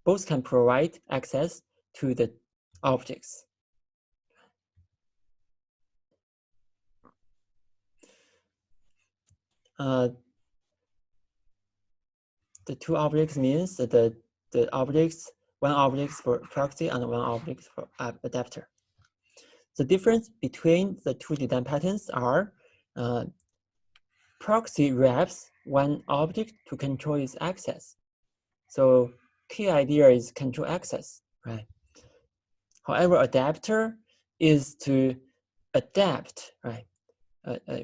both can provide access to the objects. The two objects means that the objects, one object for proxy and one object for adapter. The difference between the two design patterns are proxy wraps one object to control its access. So key idea is control access, right? However, adapter is to adapt, right?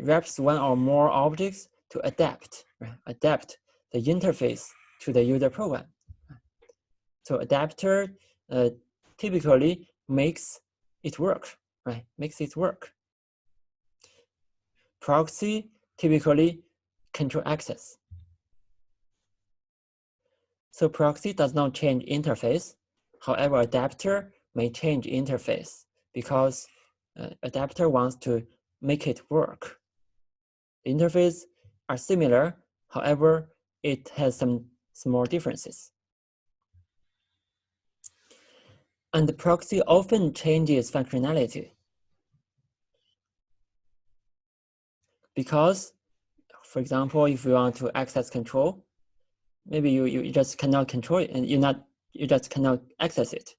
Wraps one or more objects to adapt, right? Adapt the interface to the user program. So adapter typically makes it work, right? Makes it work. Proxy typically control access. So proxy does not change interface. However, adapter may change interface because adapter wants to make it work. The interface are similar. However, it has some small differences. And the proxy often changes functionality because, for example, if you want to access control, maybe you just cannot control it and you just cannot access it.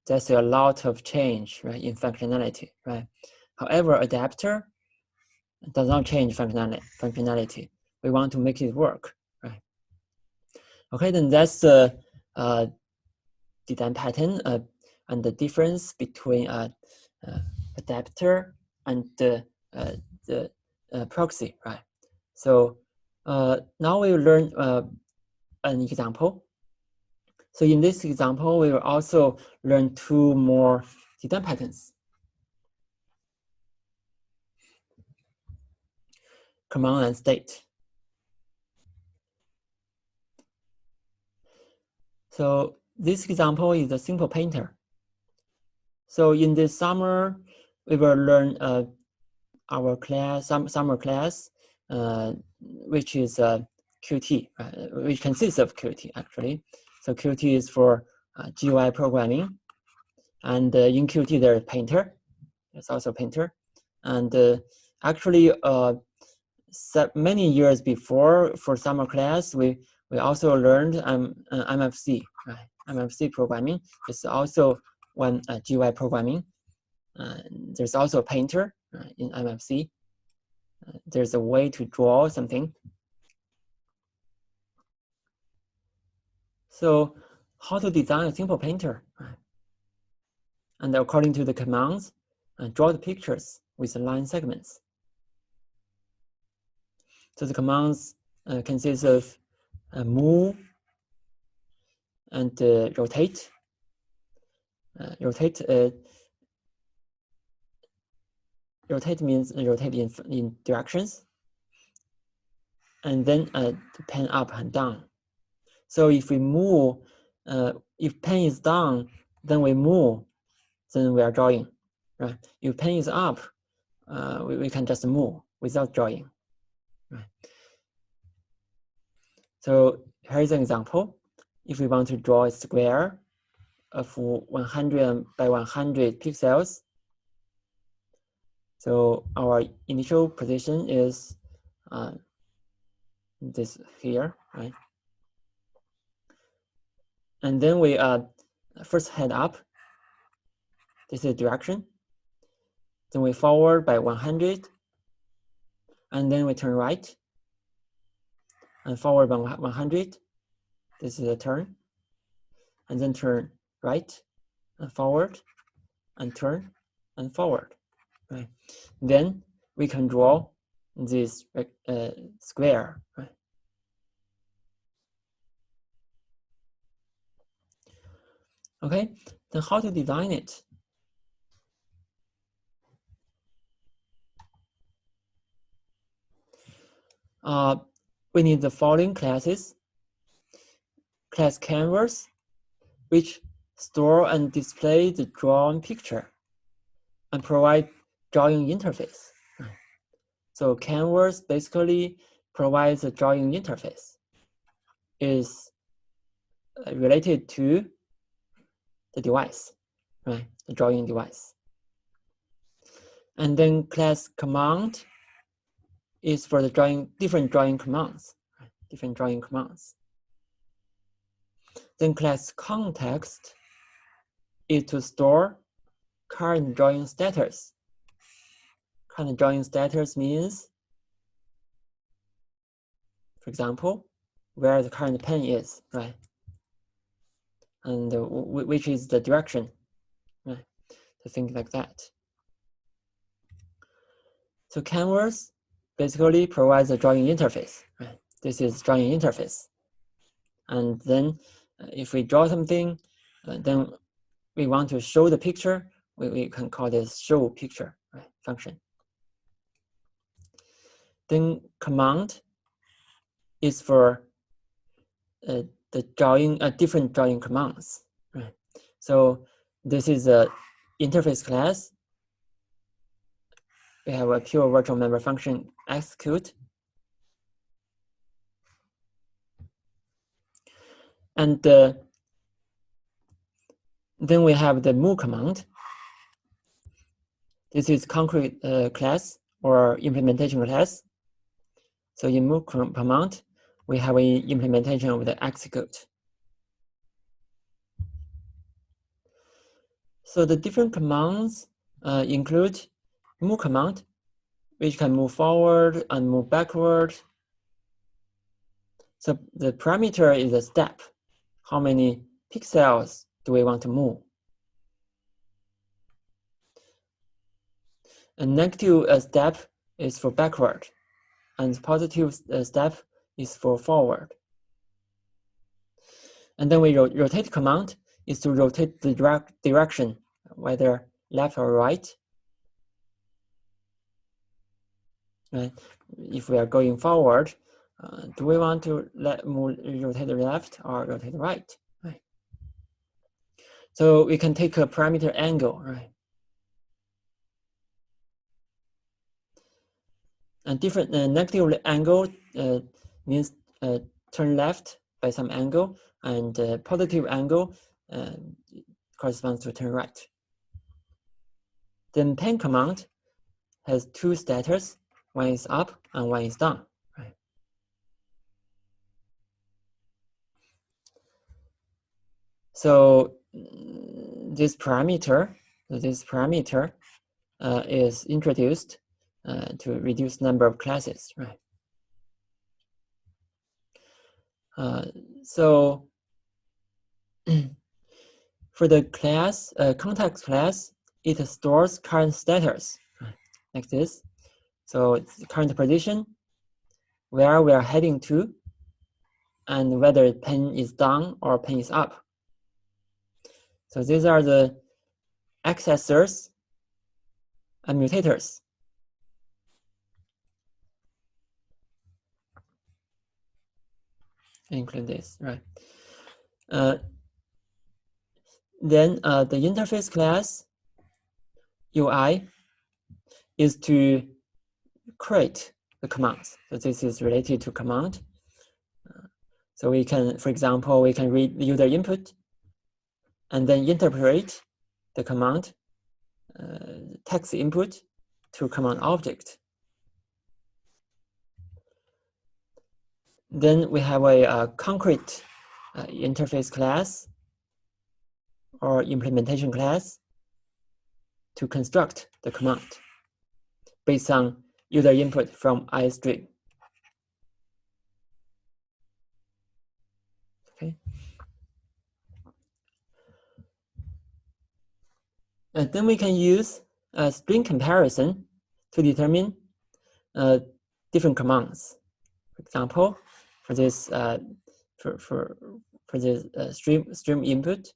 There's a lot of change, right, in functionality, right? However, adapter does not change functionality. We want to make it work, right? Okay, then that's the design pattern and the difference between adapter and the proxy, right? So now we will learn an example. So in this example, we will also learn two more design patterns. Command and state. So this example is a simple painter. So in this summer, we will learn our class, summer class, which is Qt, which consists of Qt actually. So Qt is for GUI programming, and in Qt there is Painter. There's also Painter, and actually many years before for summer class we also learned MFC, right? MFC programming is also one GUI programming. There's also Painter in MFC. There's a way to draw something. So how to design a simple painter? And according to the commands, draw the pictures with line segments. So the commands consist of move and rotate. Rotate means rotate in directions, and then pen up and down. So if we move, if pen is down, then we move, then we are drawing, right? If pen is up, we can just move without drawing, right? So here's an example. If we want to draw a square of 100 by 100 pixels, So our initial position is this here, right? And then we first head up. This is direction. Then we forward by 100, and then we turn right, and forward by 100. This is a turn, and then turn right, and forward, and turn, and forward. Right. Then we can draw this square. Right. Okay. Then how to design it? We need the following classes. Class canvas, which store and display the drawn picture and provide drawing interface. So canvas basically provides a drawing interface. Is related to the device, right? The drawing device. And then class command is for the different drawing commands, right? Different drawing commands. Then class context is to store current drawing status. Current drawing status means, for example, where the current pen is, right? And which is the direction, right? So things like that. So canvas basically provides a drawing interface, right? This is drawing interface. And then if we draw something, then we want to show the picture, we can call this show picture, right? Function. Then command is for the drawing, different drawing commands, right? So this is a interface class. We have a pure virtual memory function execute. And then we have the move command. This is concrete class or implementation class. So in move command, we have an implementation of the execute. So the different commands include move command, which can move forward and move backward. So the parameter is a step. How many pixels do we want to move? A negative step is for backward, and positive step is for forward. And then we rotate command is to rotate the direction, whether left or right. Right? If we are going forward, do we want to rotate the left or rotate the right? Right. So we can take a parameter angle, right? And different negative angle means turn left by some angle, and positive angle corresponds to turn right. Then pen command has two status. One is up and one is down. Right? So this parameter is introduced to reduce number of classes, right? So for the class, context class, it stores current status, right? Like this. So it's the current position, where we are heading to, and whether pen is down or pen is up. So these are the accessors and mutators. Include this, right? Then the interface class UI is to create the commands. So this is related to command. So we can, for example, we can read the user input and then interpret the command text input to command object. Then we have a concrete interface class or implementation class to construct the command based on user input from iStream. Okay. And then we can use a string comparison to determine different commands. For example, for this stream input,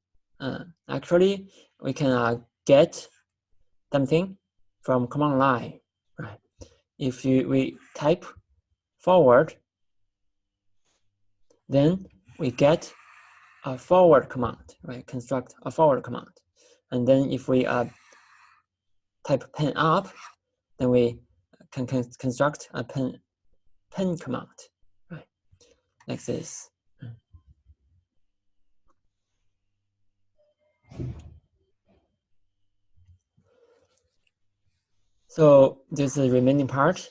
actually we can get something from command line, right? If we type forward, then we get a forward command, right? Construct a forward command. And then if we type pen up, then we can construct a pen command, right? Like this. So this is the remaining part.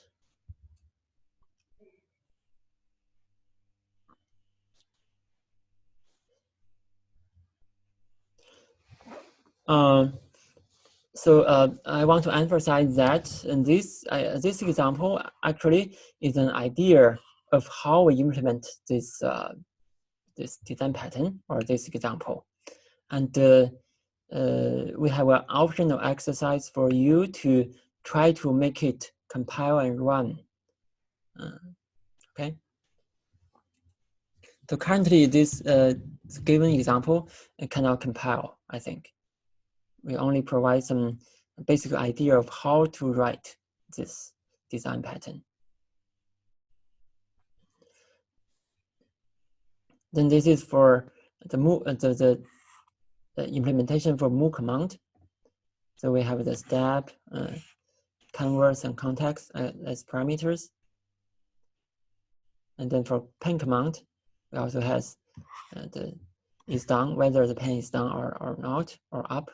So I want to emphasize that in this example actually is an idea of how we implement this this design pattern or this example, and we have an optional exercise for you to try to make it compile and run. Okay. So currently, this given example cannot compile, I think. We only provide some basic idea of how to write this design pattern. Then this is for the move the implementation for move command. So we have the step, canvas, and context as parameters. And then for pen command, we also has the is down, whether the pen is down or not, or up.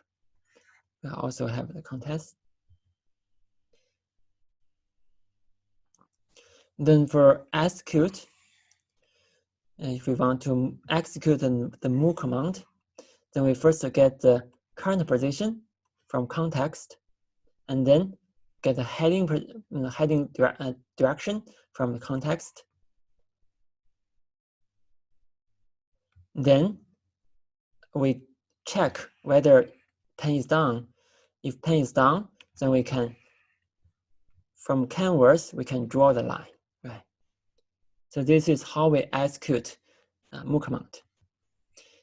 We also have the context. Then for execute, if we want to execute the move command, then we first get the current position from context, and then get the heading direction from the context. Then we check whether pen is down. If pen is down, then we can, from canvas, we can draw the line, right? So this is how we execute move command.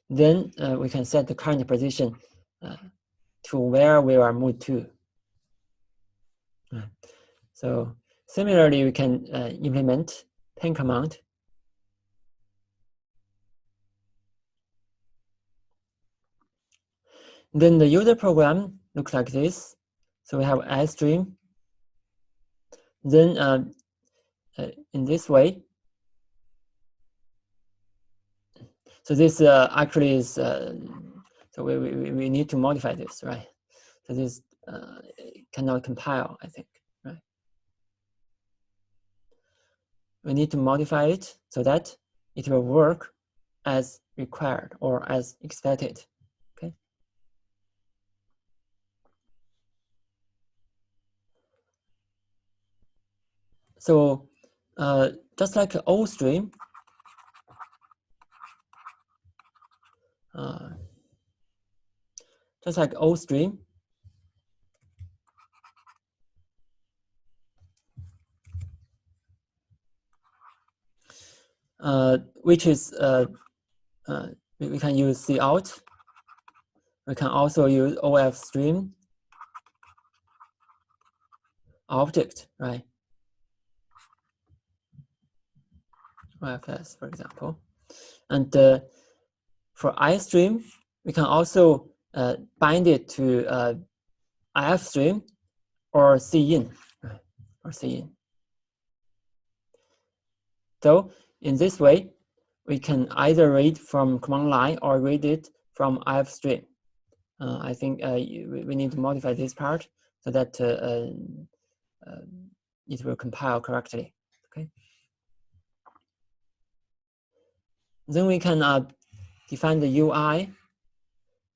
Then we can set the current position to where we are moved to. So similarly, we can implement pen command. Then the user program looks like this. So we have iStream. Then in this way, so this actually is, so we need to modify this, right? So this cannot compile, I think, right? We need to modify it so that it will work as required or as expected, okay? So just like OStream, just like OStream, which is we can use cout. We can also use OFStream object, right? OFS, for example. And for iStream, we can also bind it to ifstream or cin, right? Or cin. So in this way, we can either read from command line or read it from ifstream. I think we need to modify this part so that it will compile correctly. Okay. Then we can define the UI.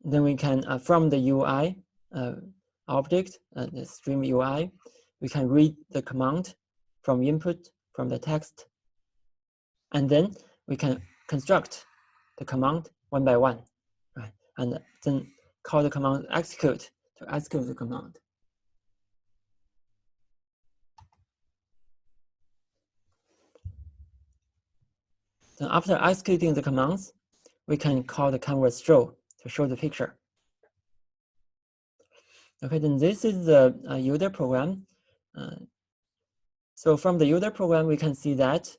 Then we can, from the UI object, the stream UI, we can read the command from input from the text. And then we can construct the command one by one, right? And then call the command execute to execute the command. Then after executing the commands, we can call the canvas show to show the picture. Okay, then this is the user program. So from the user program, we can see that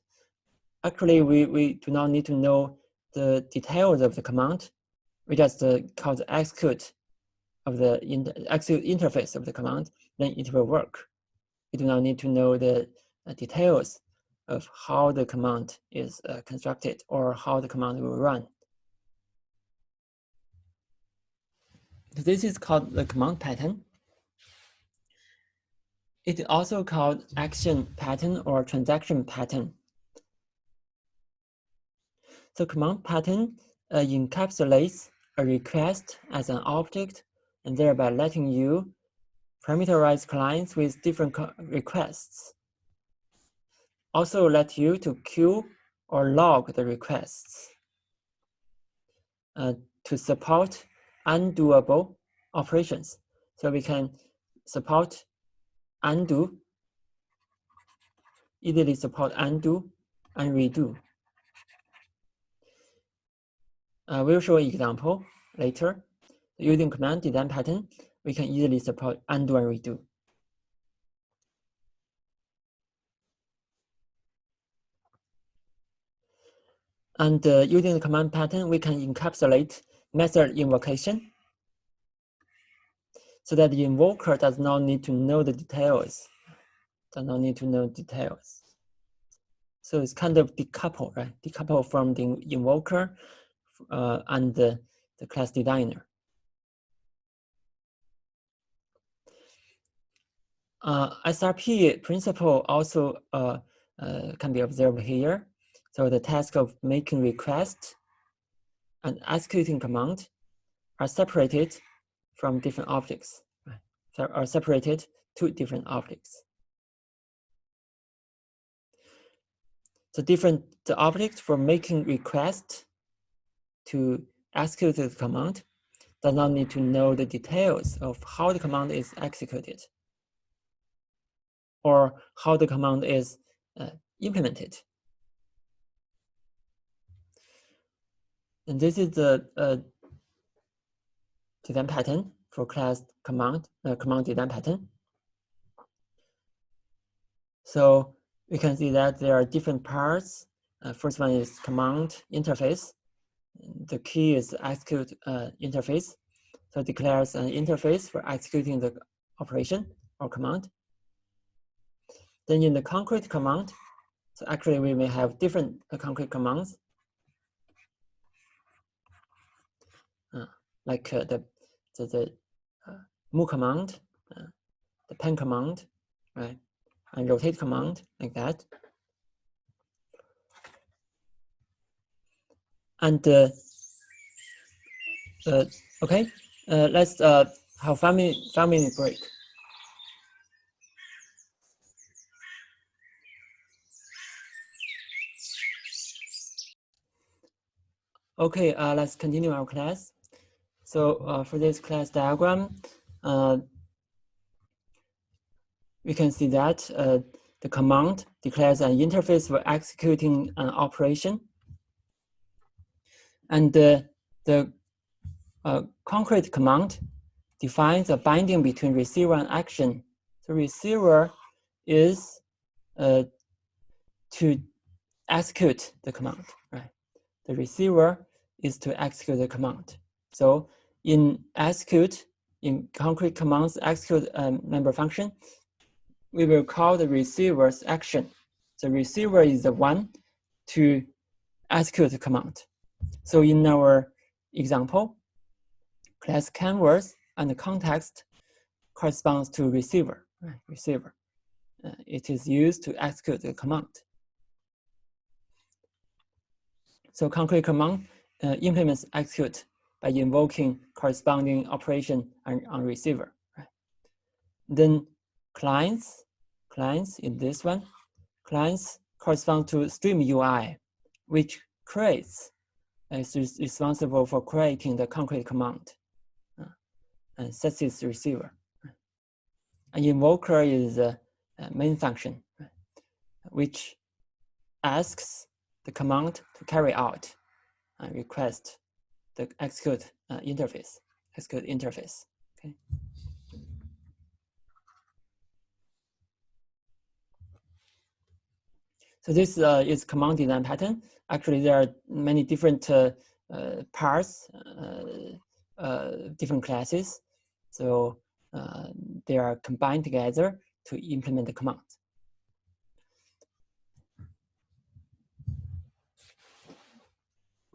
actually we do not need to know the details of the command. We just call the execute of the execute interface of the command, then it will work. We do not need to know the details of how the command is constructed or how the command will run. This is called the command pattern. It is also called action pattern or transaction pattern. The command pattern encapsulates a request as an object and thereby letting you parameterize clients with different requests. Also let you to queue or log the requests to support undoable operations. So we can support undo, easily support undo and redo. We'll show an example later. Using command design pattern, we can easily support undo and redo. And using the command pattern, we can encapsulate method invocation so that the invoker does not need to know the details. So it's kind of decoupled, right? Decoupled from the invoker and the class designer. SRP principle also can be observed here. So the task of making request and executing command are separated from different objects, right? So are separated to different objects. The object for making request to execute the command does not need to know the details of how the command is executed or how the command is implemented. And this is the design pattern for class command design pattern. So we can see that there are different parts. First one is command interface. The key is execute interface. So it declares an interface for executing the operation or command. Then in the concrete command, so actually we may have different concrete commands, like the move command, the pen command, right, and rotate command, like that. And okay, let's have 5-minute break. Okay, let's continue our class. So for this class diagram, we can see that the command declares an interface for executing an operation. And the concrete command defines a binding between receiver and action. So receiver is to execute the command, right? The receiver is to execute the command. So in concrete commands execute member function, we will call the receiver's action. The receiver is the one to execute the command. So in our example, class canvas and the context corresponds to receiver, right? Receiver. it is used to execute the command. So concrete command implements execute by invoking corresponding operation on receiver. Right? Then clients in this one, clients correspond to stream UI, which creates, is responsible for creating the concrete command and sets its receiver. An invoker is a main function, which asks the command to carry out and request the execute interface. Okay. So this is command design pattern. Actually, there are many different parts, different classes. So they are combined together to implement the command.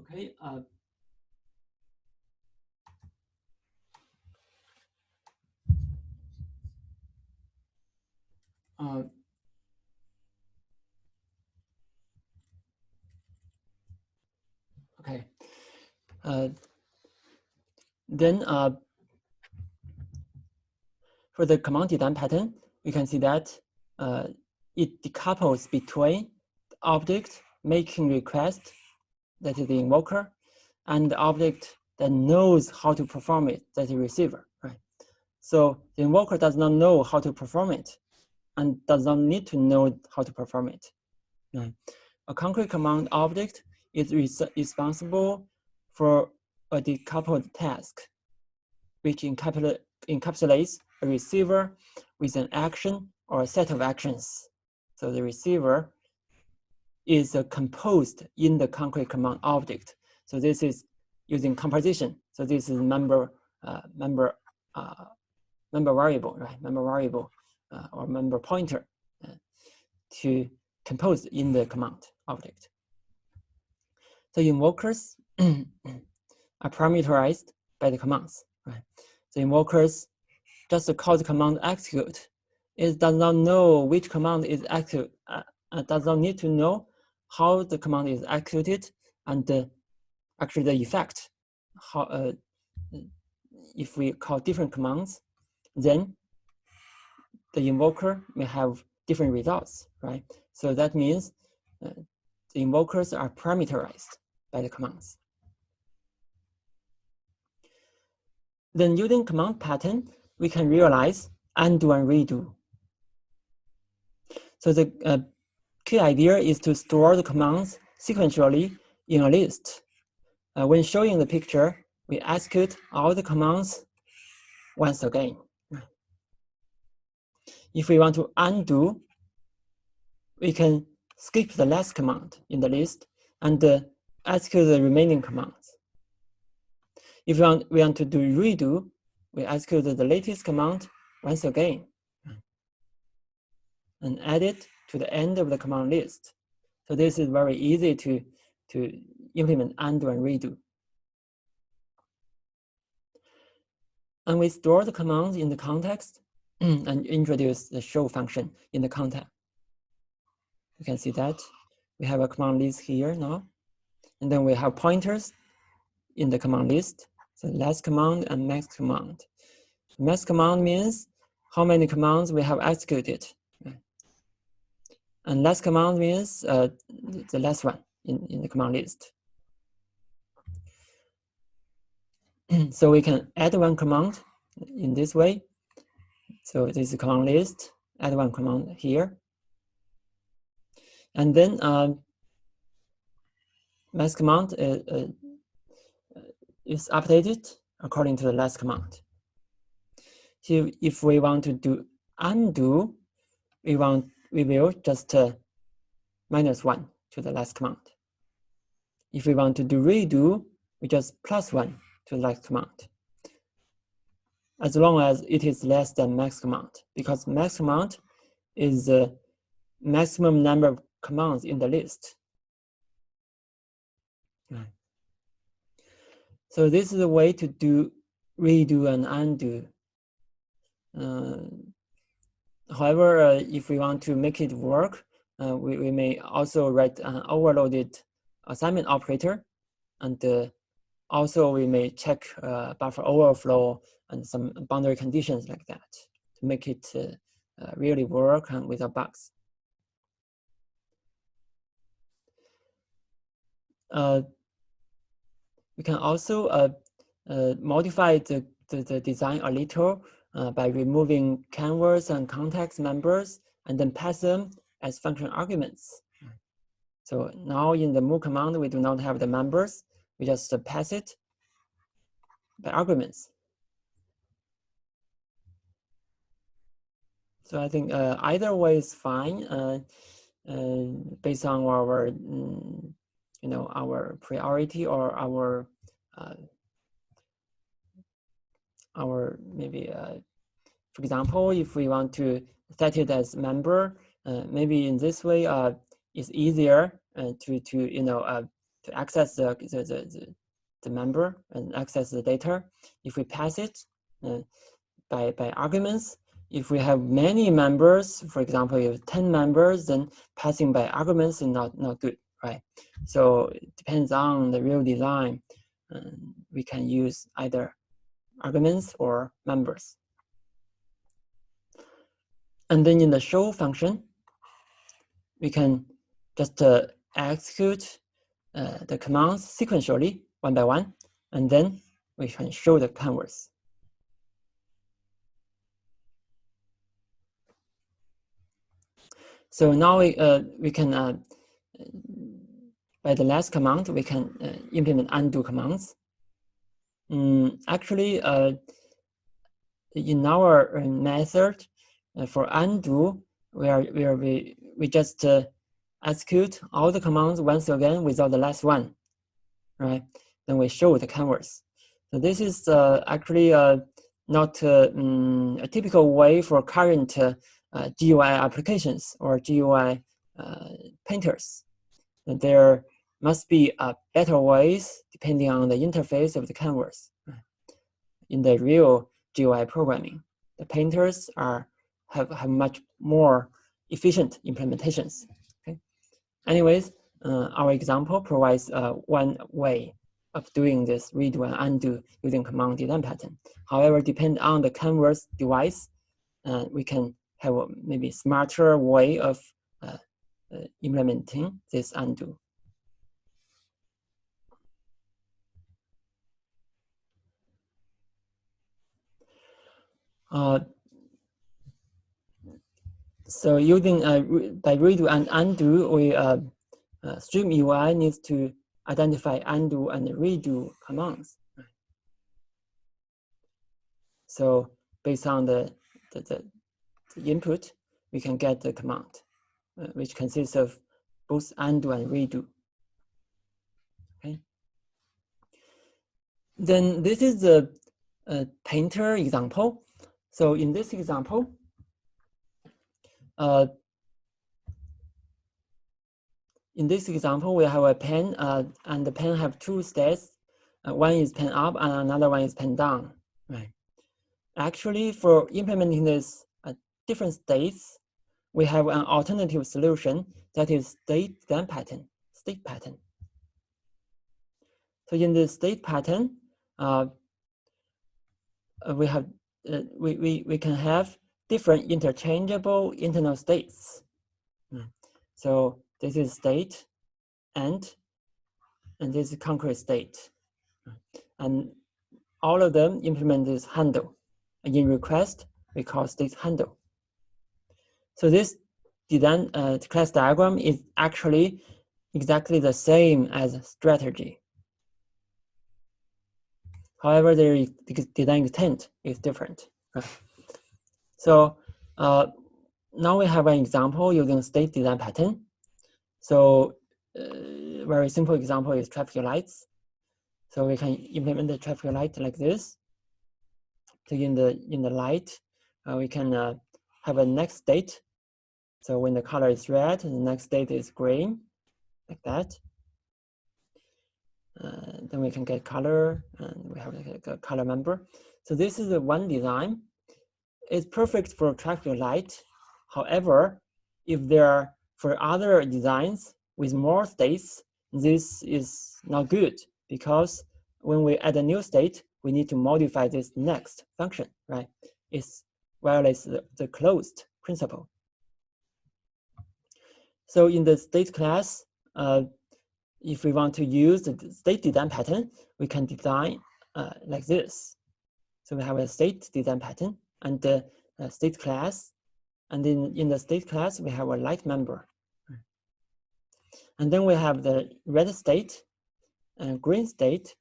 Okay. Okay. Then for the command design pattern, we can see that it decouples between the object making request, that is the invoker, and the object that knows how to perform it, that is the receiver. Right? So the invoker does not know how to perform it and does not need to know how to perform it. Right? A concrete command object is responsible for a decoupled task, which encapsulates a receiver with an action or a set of actions. So the receiver is composed in the concrete command object. So this is using composition. So this is member variable, right? Member variable or member pointer to compose in the command object. So invokers are parameterized by the commands, right? The invokers just call the command execute. It does not know which command is execute. Does not need to know how the command is executed and actually the effect. How if we call different commands, then the invoker may have different results, right? So that means the invokers are parameterized by the commands. Then using command pattern, we can realize undo and redo. So the key idea is to store the commands sequentially in a list. When showing the picture, we execute all the commands once again. If we want to undo, we can skip the last command in the list and execute the remaining commands. If we want to do redo, we execute the latest command once again and add it to the end of the command list. So this is very easy to implement undo and redo. And we store the commands in the context and introduce the show function in the context. You can see that we have a command list here now. And then we have pointers in the command list. So last command and max command. Max command means how many commands we have executed. And last command means the last one in the command list. So we can add one command in this way. So this is the command list, add one command here. And then max command is updated according to the last command. So if we want to do undo, we will just -1 to the last command. If we want to do redo, we just +1 to the last command. As long as it is less than max command, because max command is the maximum number of commands in the list. Right. So this is a way to do redo and undo. However, if we want to make it work, we may also write an overloaded assignment operator, and also we may check buffer overflow and some boundary conditions like that to make it really work and without bugs. We can also modify the design a little by removing canvas and context members and then pass them as function arguments. So now in the move command, we do not have the members. We just pass it by arguments. So I think either way is fine based on our, our priority or our maybe, for example, if we want to set it as member, maybe in this way it's easier to access the member and access the data if we pass it by arguments. If we have many members, for example, you have 10 members, then passing by arguments is not good, right? So it depends on the real design. We can use either arguments or members. And then in the show function, we can just execute the commands sequentially, one by one, and then we can show the canvas. So now we can, by the last command, we can implement undo commands. Actually, in our method for undo, we just execute all the commands once again without the last one, right? Then we show the canvas. So this is actually not a typical way for current GUI applications or GUI painters. There must be better ways depending on the interface of the canvas. In the real GUI programming, the painters have much more efficient implementations. Okay. Anyways, our example provides one way of doing this redo and undo using command design pattern. However, depending on the canvas device, we can have a maybe smarter way of implementing this undo. So using by redo and undo, we Stream UI needs to identify undo and redo commands. So based on the input, we can get the command, which consists of both undo and redo. Okay. Then this is the painter example. So in this example, we have a pen, and the pen have two states. One is pen up, and another one is pen down. Right. Actually, for implementing this different states, we have an alternative solution that is state pattern. So in the state pattern, we have we can have different interchangeable internal states. So this is state, and this is concrete state, and all of them implement this handle. In request, we call state handle. So this design class diagram is actually exactly the same as strategy. However, the design intent is different. So now we have an example using state design pattern. So very simple example is traffic lights. So we can implement the traffic light like this. So in the light, we can have a next state. So when the color is red, the next state is green, like that. Then we can get color, and we have a color member. So this is the one design. It's perfect for traffic light, However, if there are for other designs with more states, this is not good, because when we add a new state, we need to modify this next function, right? It violates the closed principle. So in the state class, if we want to use the state design pattern, we can design like this. So we have a state design pattern and the state class. And then in the state class, we have a light member. And then we have the red state and green state.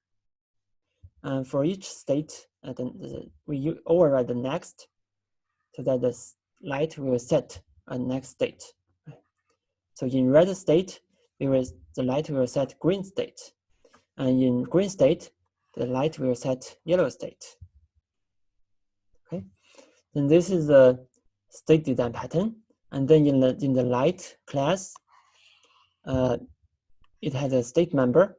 And for each state, we override the next, so that the light will set a next state. So in red state, the light will set green state. And in green state, the light will set yellow state. Okay, then this is the state design pattern. And then in the light class, it has a state member.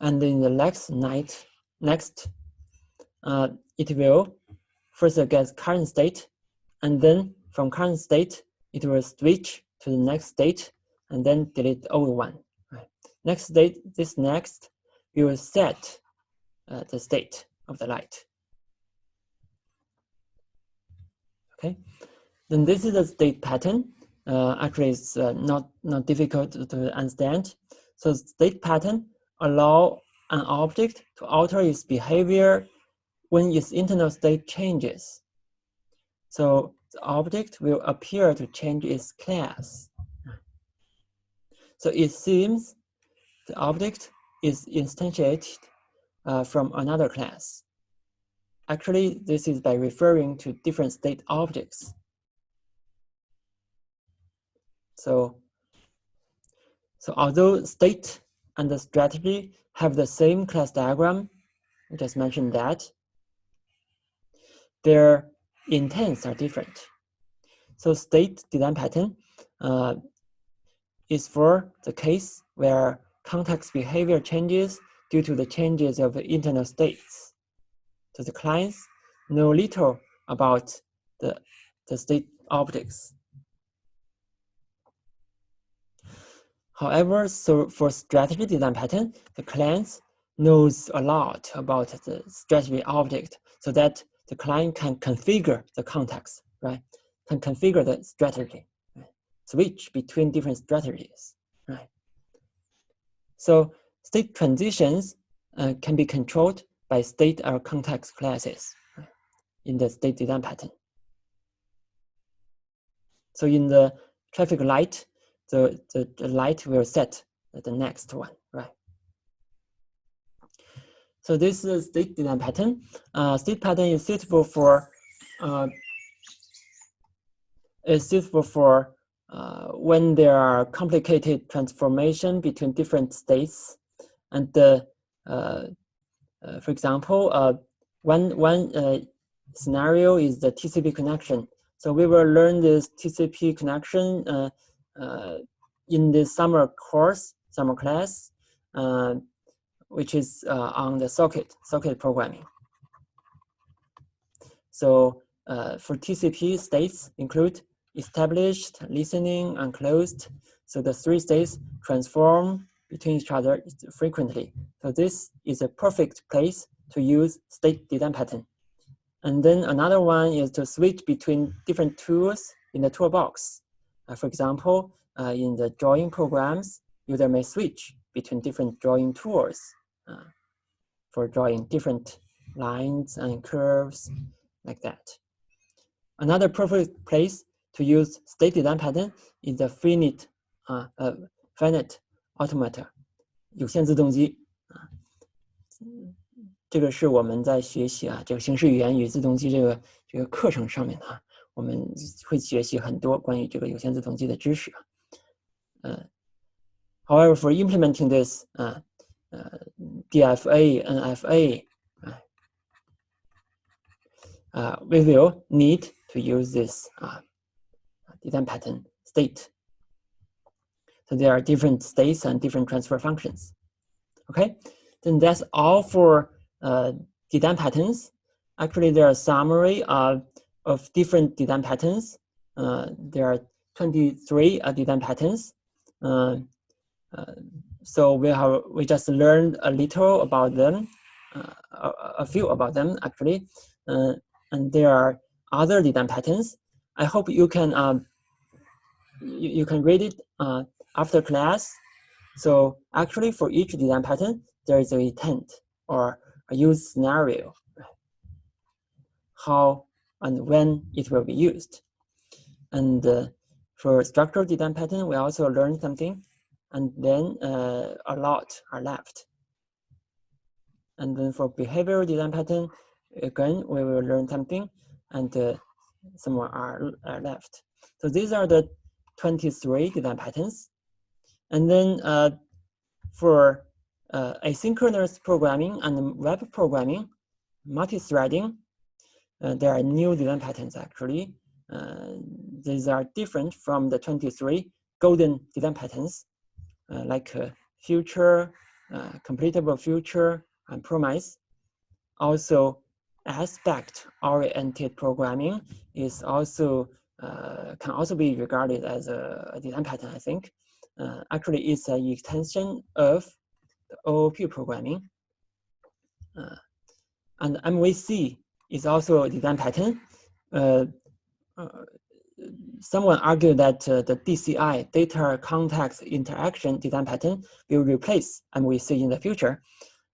And in the next, it will first get current state, and then from current state, it will switch to the next state, and then delete the old one. Right. Next state, this next, we will set the state of the light. Okay, then this is the state pattern. Actually, it's not difficult to understand. So state pattern allow an object to alter its behavior when its internal state changes. So the object will appear to change its class. So it seems the object is instantiated from another class. Actually, this is by referring to different state objects. So although state and the strategy have the same class diagram, I just mentioned that, their intents are different. So state design pattern is for the case where context behavior changes due to the changes of the internal states. So the clients know little about the state objects. However, so for strategy design pattern, the client knows a lot about the strategy object, so that the client can configure the context, right? Can configure the strategy, right? Switch between different strategies, right? So state transitions can be controlled by state or context classes, right, in the state design pattern. So in the traffic light, the light will set the next one, right? So this is state design pattern. State pattern is suitable for when there are complicated transformation between different states, and for example, one scenario is the TCP connection. So we will learn this TCP connection in the summer class, which is on the socket programming. So for TCP, states include established, listening, and closed. So the three states transform between each other frequently. So this is a perfect place to use state design pattern. And then another one is to switch between different tools in the toolbox. For example, in the drawing programs, user may switch between different drawing tools for drawing different lines and curves, like that. Another perfect place to use state design pattern is the finite automata, 有限自动机。这个是我们在学习这个形式语言与自动机这个课程上面我们会学习很多关于这个有限自动机的知识。However, for implementing this DFA, NFA, we will need to use this design pattern state. So there are different states and different transfer functions. Okay, then that's all for design patterns. Actually, there are a summary of different design patterns there are 23 design patterns. So we just learned a little about them, a few about them actually, and there are other design patterns. I hope you can you can read it after class. So actually, for each design pattern, there is an intent or a use scenario, how and when it will be used. And for structural design pattern, we also learned something, and then a lot are left. And then for behavioral design pattern, again, we will learn something, and some more are left. So these are the 23 design patterns. And then for asynchronous programming and web programming, multi-threading, there are new design patterns actually. These are different from the 23 golden design patterns, like future, completable future, and promise. Also, aspect-oriented programming is also can also be regarded as a design pattern, I think. Actually, it's an extension of the OOP programming. And MVC is also a design pattern. Someone argued that the DCI, data context interaction design pattern, will replace MVC in the future.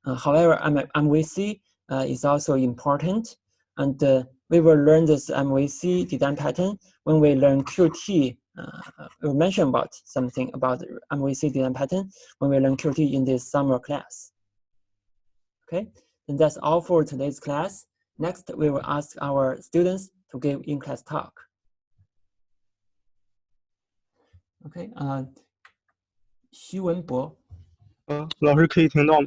However, MVC is also important, and we will learn this MVC design pattern when we learn Qt. We'll mention about something about MVC design pattern when we learn Qt in this summer class. Okay, and that's all for today's class. Next, we will ask our students to give in-class talk. Okay, 徐文博。老师可以听到吗？